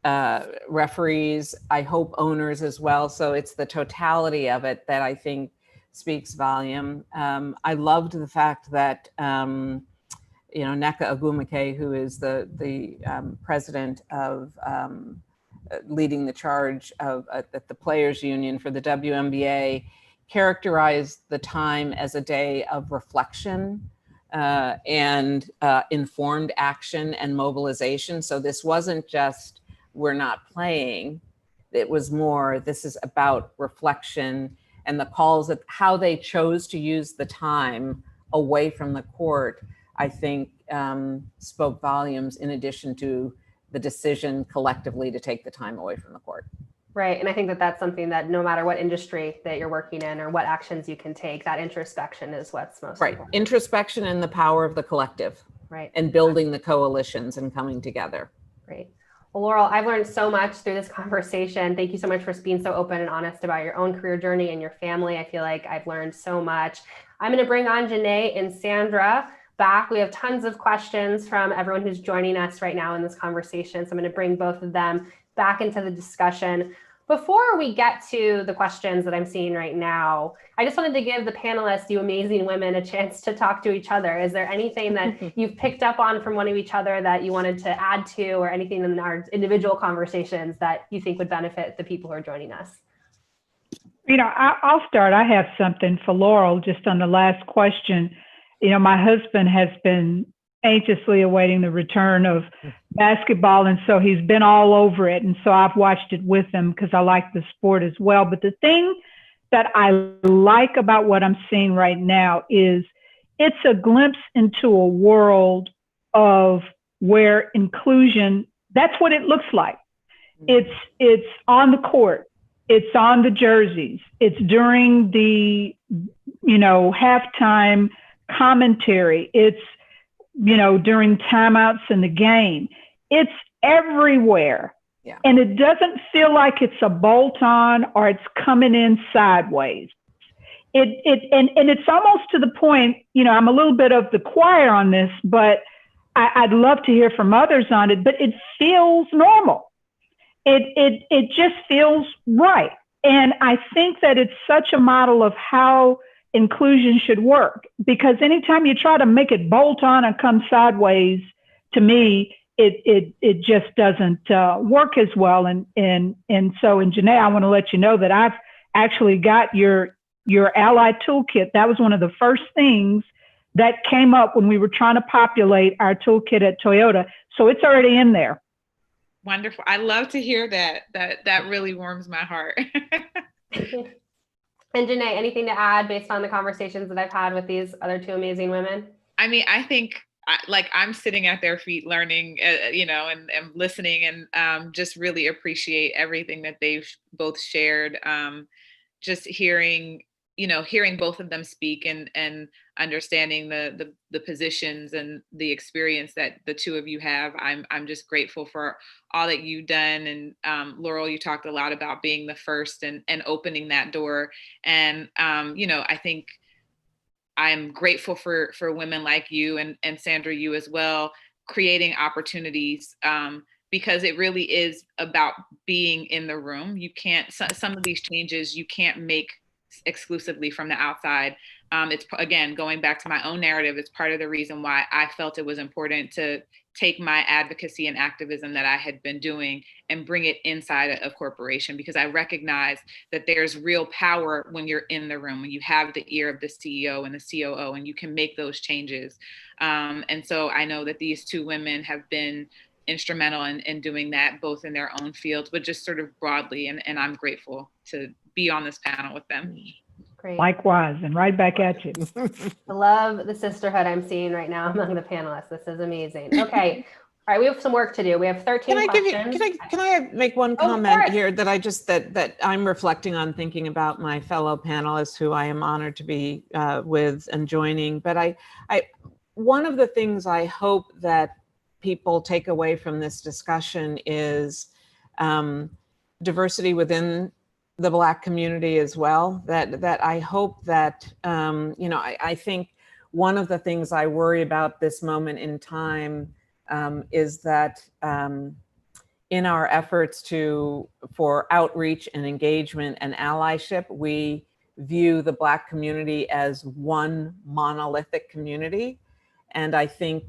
referees, I hope owners as well. So it's the totality of it that I think speaks volume. I loved the fact that you know, Nneka Ogwumike, who is the president of leading the charge of at the Players Union for the WNBA, characterized the time as a day of reflection and informed action and mobilization. So this wasn't just, we're not playing. It was more, this is about reflection and the calls that how they chose to use the time away from the court, I think spoke volumes, in addition to the decision collectively to take the time away from the court. Right. And I think that that's something that no matter what industry that you're working in or what actions you can take, that introspection is what's most important. Introspection and the power of the collective. Right. And building the coalitions and coming together. Great. Well, Laurel, I've learned so much through this conversation. Thank you so much for being so open and honest about your own career journey and your family. I feel like I've learned so much. I'm going to bring on Janae and Sandra back. We have tons of questions from everyone who's joining us right now in this conversation. So I'm going to bring both of them back into the discussion. Before we get to the questions that I'm seeing right now, I just wanted to give the panelists, you amazing women, a chance to talk to each other. Is there anything that you've picked up on from one of each other that you wanted to add to, or anything in our individual conversations that you think would benefit the people who are joining us? You know, I'll start. I have something for Laurel just on the last question. You know, my husband has been anxiously awaiting the return of basketball, and so he's been all over it, and so I've watched it with him because I like the sport as well. But the thing that I like about what I'm seeing right now is it's a glimpse into a world of where inclusion, that's what it looks like. It's on the court, it's on the jerseys, it's during the, you know, halftime commentary, it's, you know, during timeouts in the game. It's everywhere. Yeah. And it doesn't feel like it's a bolt-on or it's coming in sideways. And it's almost to the point, you know, I'm a little bit of the choir on this, but I'd love to hear from others on it, but it feels normal. It just feels right. And I think that it's such a model of how inclusion should work, because anytime you try to make it bolt on and come sideways, to me, it just doesn't work as well. And so, Janae, I want to let you know that I've actually got your Ally Toolkit. That was one of the first things that came up when we were trying to populate our toolkit at Toyota. So it's already in there. Wonderful. I love to hear that. That really warms my heart. And Janae, anything to add based on the conversations that I've had with these other two amazing women? I mean, I think I'm sitting at their feet learning, you know, and listening, and just really appreciate everything that they've both shared. Just hearing both of them speak and understanding the positions and the experience that the two of you have. I'm just grateful for all that you've done. And Laurel, you talked a lot about being the first and opening that door. And, you know, I think I'm grateful for women like you and Sandra, you as well, creating opportunities, because it really is about being in the room. You can't, some of these changes you can't make exclusively from the outside. It's, again, going back to my own narrative, it's part of the reason why I felt it was important to take my advocacy and activism that I had been doing and bring it inside a corporation, because I recognize that there's real power when you're in the room, when you have the ear of the CEO and the COO, and you can make those changes. And so I know that these two women have been instrumental in doing that, both in their own fields, but just sort of broadly. And I'm grateful to be on this panel with them. Great. Likewise, and right back at you. I love the sisterhood I'm seeing right now among the panelists. This is amazing. Okay. All right, we have some work to do. We have 13 questions. Can I make one comment here that that I'm reflecting on, thinking about my fellow panelists who I am honored to be with and joining. But one of the things I hope that people take away from this discussion is diversity within the Black community as well. That I hope that, you know, I think one of the things I worry about this moment in time is that in our efforts for outreach and engagement and allyship, we view the Black community as one monolithic community. And I think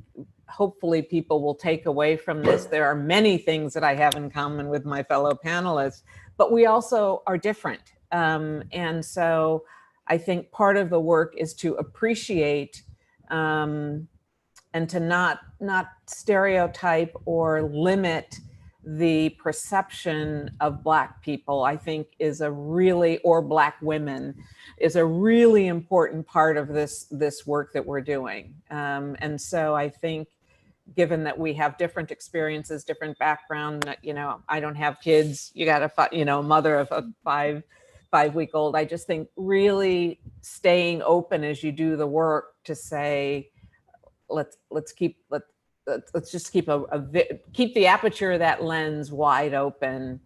hopefully people will take away from this. There are many things that I have in common with my fellow panelists, but we also are different. And so I think part of the work is to appreciate and to not stereotype or limit the perception of Black people, I think or Black women, is a really important part of this work that we're doing. And so I think given that we have different experiences, different background. You know, I don't have kids. You got a mother of a five-week-old. I just think really staying open as you do the work to say, let's just keep keep the aperture of that lens wide open,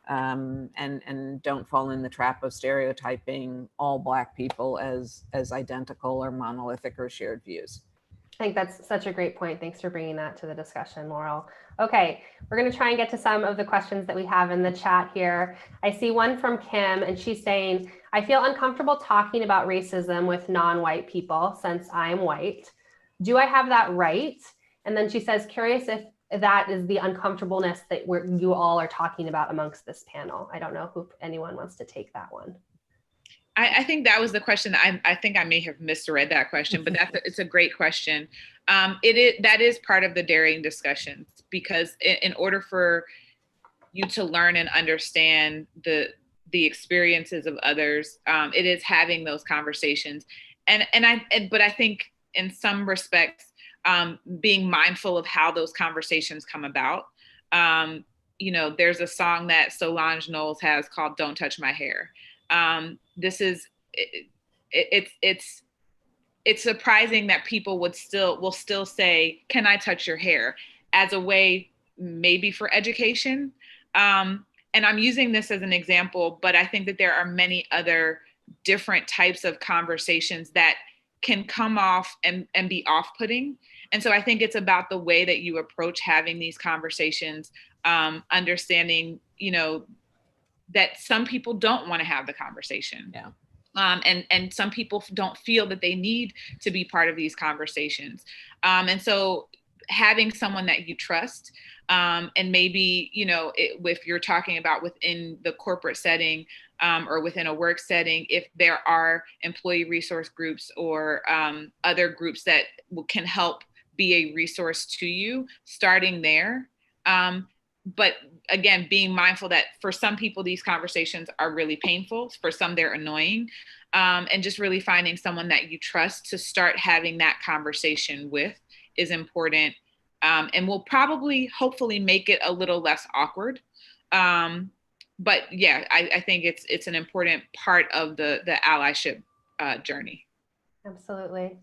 and don't fall in the trap of stereotyping all Black people as identical or monolithic or shared views. I think that's such a great point. Thanks for bringing that to the discussion, Laurel. Okay, we're going to try and get to some of the questions that we have in the chat here. I see one from Kim, and she's saying, I feel uncomfortable talking about racism with non-white people since I'm white. Do I have that right? And then she says, curious if that is the uncomfortableness that you all are talking about amongst this panel. I don't know if anyone wants to take that one. I think that was the question. I think I may have misread that question, but it's a great question. That is part of the daring discussions, because in order for you to learn and understand the experiences of others, it is having those conversations. But I think in some respects, being mindful of how those conversations come about. You know, there's a song that Solange Knowles has called "Don't Touch My Hair." It's surprising that people will still say, "Can I touch your hair?" as a way maybe for education. And I'm using this as an example, but I think that there are many other different types of conversations that can come off and be off-putting. And so I think it's about the way that you approach having these conversations, understanding, you know, that some people don't want to have the conversation. Yeah. And some people don't feel that they need to be part of these conversations. And so having someone that you trust, and maybe, you know, if you're talking about within the corporate setting, or within a work setting, if there are employee resource groups or other groups that can help be a resource to you, starting there. But again, being mindful that for some people, these conversations are really painful. For some, they're annoying. And just really finding someone that you trust to start having that conversation with is important. And will probably, hopefully, make it a little less awkward. But yeah, I think it's an important part of the allyship journey. Absolutely.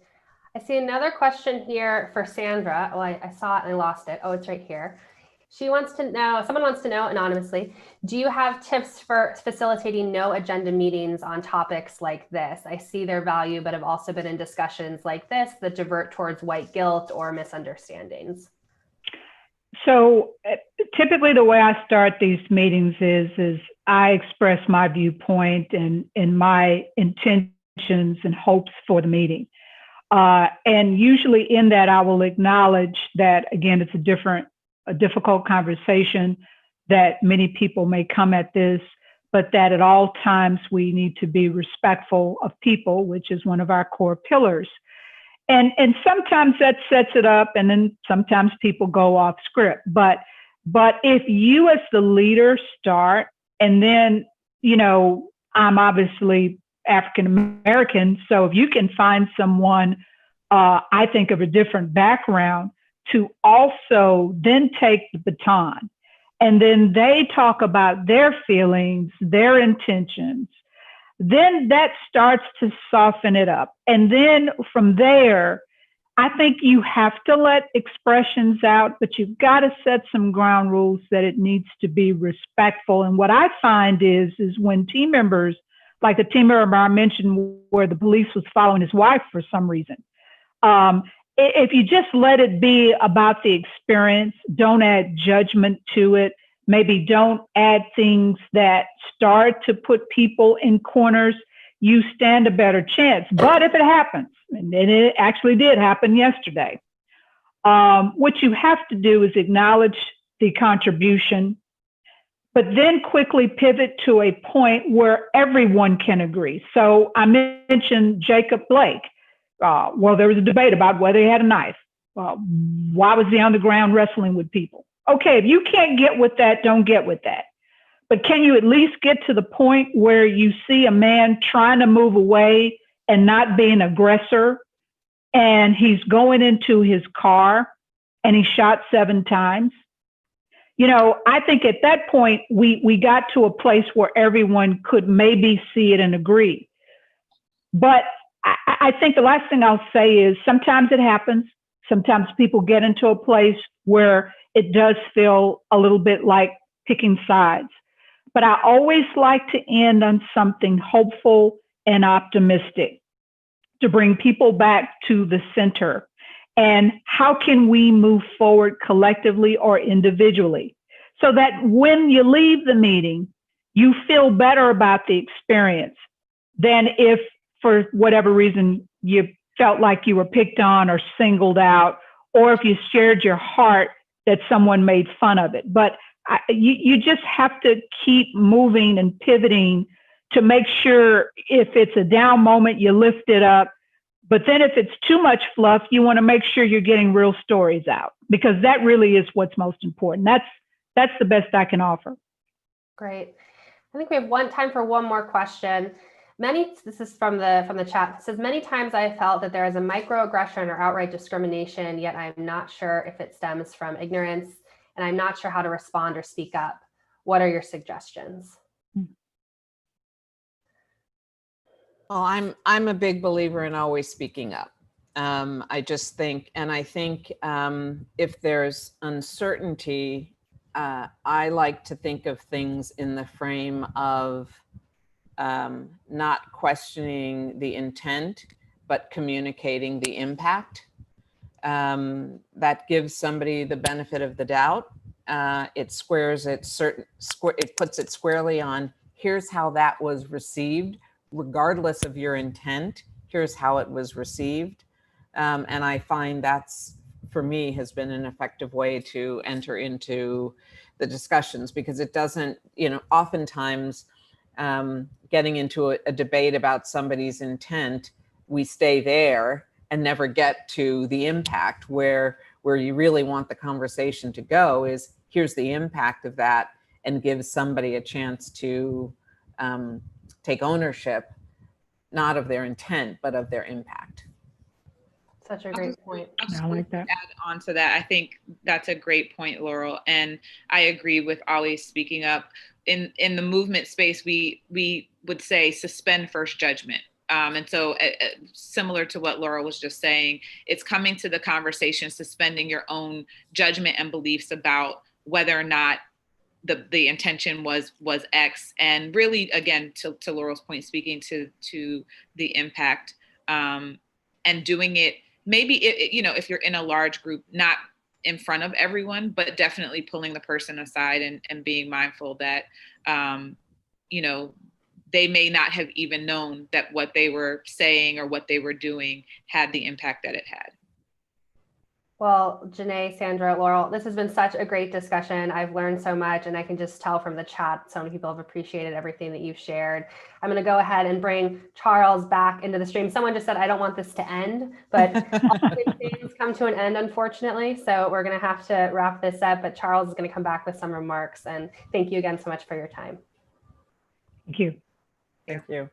I see another question here for Sandra. Oh, I saw it and I lost it. Oh, it's right here. Someone wants to know anonymously, do you have tips for facilitating no agenda meetings on topics like this? I see their value, but have also been in discussions like this that divert towards white guilt or misunderstandings. So typically the way I start these meetings is I express my viewpoint and my intentions and hopes for the meeting. And usually in that, I will acknowledge that, again, it's a difficult conversation, that many people may come at this, but that at all times we need to be respectful of people, which is one of our core pillars. And sometimes that sets it up, and then sometimes people go off script. But if you as the leader start, and then, you know, I'm obviously African American, so if you can find someone, I think of a different background, to also then take the baton, and then they talk about their feelings, their intentions, then that starts to soften it up. And then from there, I think you have to let expressions out, but you've got to set some ground rules that it needs to be respectful. And what I find is when team members, like the team member I mentioned where the police was following his wife for some reason, if you just let it be about the experience, don't add judgment to it, maybe don't add things that start to put people in corners, you stand a better chance. But if it happens, and it actually did happen yesterday, what you have to do is acknowledge the contribution, but then quickly pivot to a point where everyone can agree. So I mentioned Jacob Blake. Well, there was a debate about whether he had a knife. Why was he on the ground wrestling with people? Okay, if you can't get with that, don't get with that. But can you at least get to the point where you see a man trying to move away and not be an aggressor, and he's going into his car, and he shot 7 times. You know, I think at that point, we got to a place where everyone could maybe see it and agree. But I think the last thing I'll say is sometimes it happens. Sometimes people get into a place where it does feel a little bit like picking sides. But I always like to end on something hopeful and optimistic to bring people back to the center. And how can we move forward collectively or individually so that when you leave the meeting, you feel better about the experience than if for whatever reason you felt like you were picked on or singled out, or if you shared your heart that someone made fun of it. But you just have to keep moving and pivoting to make sure if it's a down moment, you lift it up. But then if it's too much fluff, you want to make sure you're getting real stories out, because that really is what's most important. That's the best I can offer. Great. I think we have time for one more question. This is from the chat. It says, many times I felt that there is a microaggression or outright discrimination, yet I'm not sure if it stems from ignorance, and I'm not sure how to respond or speak up. What are your suggestions? Well, I'm a big believer in always speaking up. I just think, and I think if there's uncertainty, I like to think of things in the frame of not questioning the intent, but communicating the impact. That gives somebody the benefit of the doubt. It puts it squarely on, here's how that was received, regardless of your intent. Here's how it was received. And I find that's, for me, has been an effective way to enter into the discussions, because it doesn't, oftentimes getting into a debate about somebody's intent, we stay there and never get to the impact. Where you really want the conversation to go is, here's the impact of that, and give somebody a chance to take ownership, not of their intent, but of their impact. Such a great point. I like that. Add on to that, I think that's a great point, Laurel, and I agree with always speaking up. In the movement space, we would say suspend first judgment. And so similar to what Laurel was just saying, it's coming to the conversation, suspending your own judgment and beliefs about whether or not the intention was X, and really, again, to Laurel's point, speaking to the impact, and doing it, maybe, if you're in a large group, not in front of everyone, but definitely pulling the person aside and being mindful that, they may not have even known that what they were saying or what they were doing had the impact that it had. Well, Janae, Sandra, Laurel, this has been such a great discussion. I've learned so much, and I can just tell from the chat, so many people have appreciated everything that you've shared. I'm going to go ahead and bring Charles back into the stream. Someone just said, I don't want this to end, but all things come to an end, unfortunately. So we're going to have to wrap this up, but Charles is going to come back with some remarks. And thank you again so much for your time. Thank you. Thank you.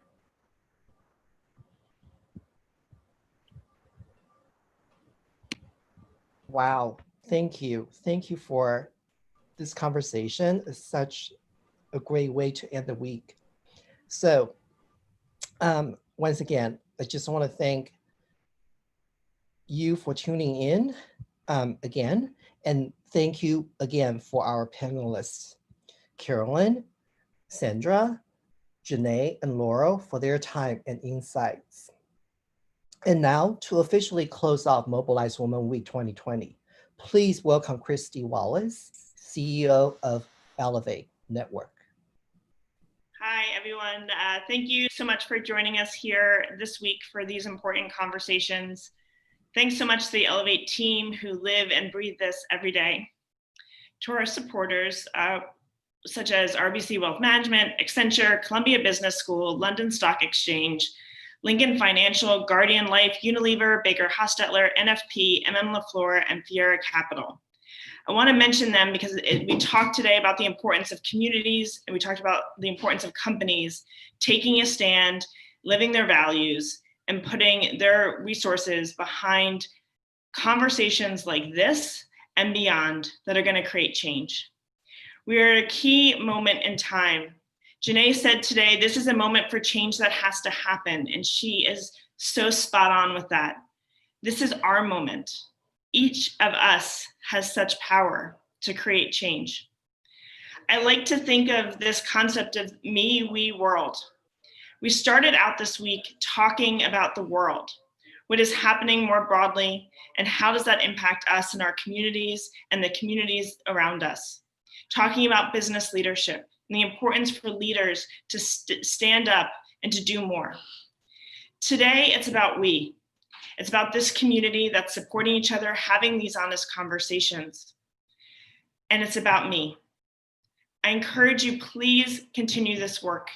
Wow. Thank you. Thank you for this conversation. It's such a great way to end the week. So once again, I just want to thank you for tuning in again. And thank you again for our panelists, Carolyn, Sandra, Janae, and Laurel, for their time and insights. And now, to officially close off Mobilize Women Week 2020, please welcome Christy Wallace, CEO of Ellevate Network. Hi, everyone. Thank you so much for joining us here this week for these important conversations. Thanks so much to the Ellevate team who live and breathe this every day. To our supporters, such as RBC Wealth Management, Accenture, Columbia Business School, London Stock Exchange, Lincoln Financial, Guardian Life, Unilever, Baker Hostetler, NFP, LaFleur, and Fiera Capital. I want to mention them because we talked today about the importance of communities, and we talked about the importance of companies taking a stand, living their values, and putting their resources behind conversations like this and beyond that are going to create change. We are at a key moment in time. Janae said today, this is a moment for change that has to happen, and she is so spot on with that. This is our moment. Each of us has such power to create change. I like to think of this concept of me, we, world. We started out this week talking about the world, what is happening more broadly, and how does that impact us and our communities and the communities around us. Talking about business leadership and the importance for leaders to stand up and to do more. Today, it's about we. It's about this community that's supporting each other, having these honest conversations. And it's about me. I encourage you, please continue this work.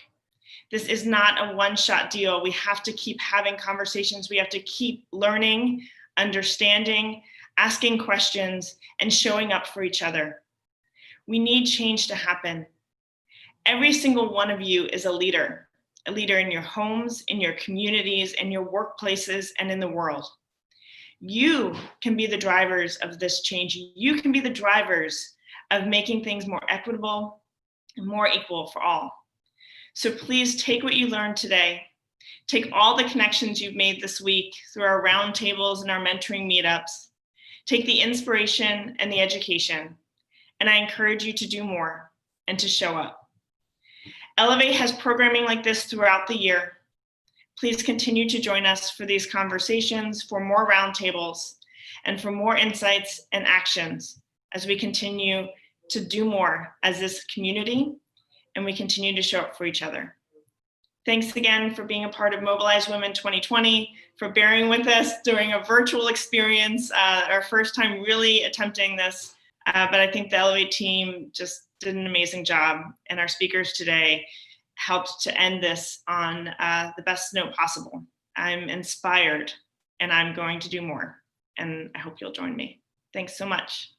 This is not a one-shot deal. We have to keep having conversations. We have to keep learning, understanding, asking questions, and showing up for each other. We need change to happen. Every single one of you is a leader in your homes, in your communities, in your workplaces, and in the world. You can be the drivers of this change. You can be the drivers of making things more equitable and more equal for all. So please take what you learned today, take all the connections you've made this week through our roundtables and our mentoring meetups, take the inspiration and the education, and I encourage you to do more and to show up. Ellevate has programming like this throughout the year. Please continue to join us for these conversations, for more roundtables, and for more insights and actions as we continue to do more as this community and we continue to show up for each other. Thanks again for being a part of Mobilize Women 2020, for bearing with us during a virtual experience, our first time really attempting this, but I think the Ellevate team just did an amazing job, and our speakers today helped to end this on the best note possible. I'm inspired, and I'm going to do more, and I hope you'll join me. Thanks so much.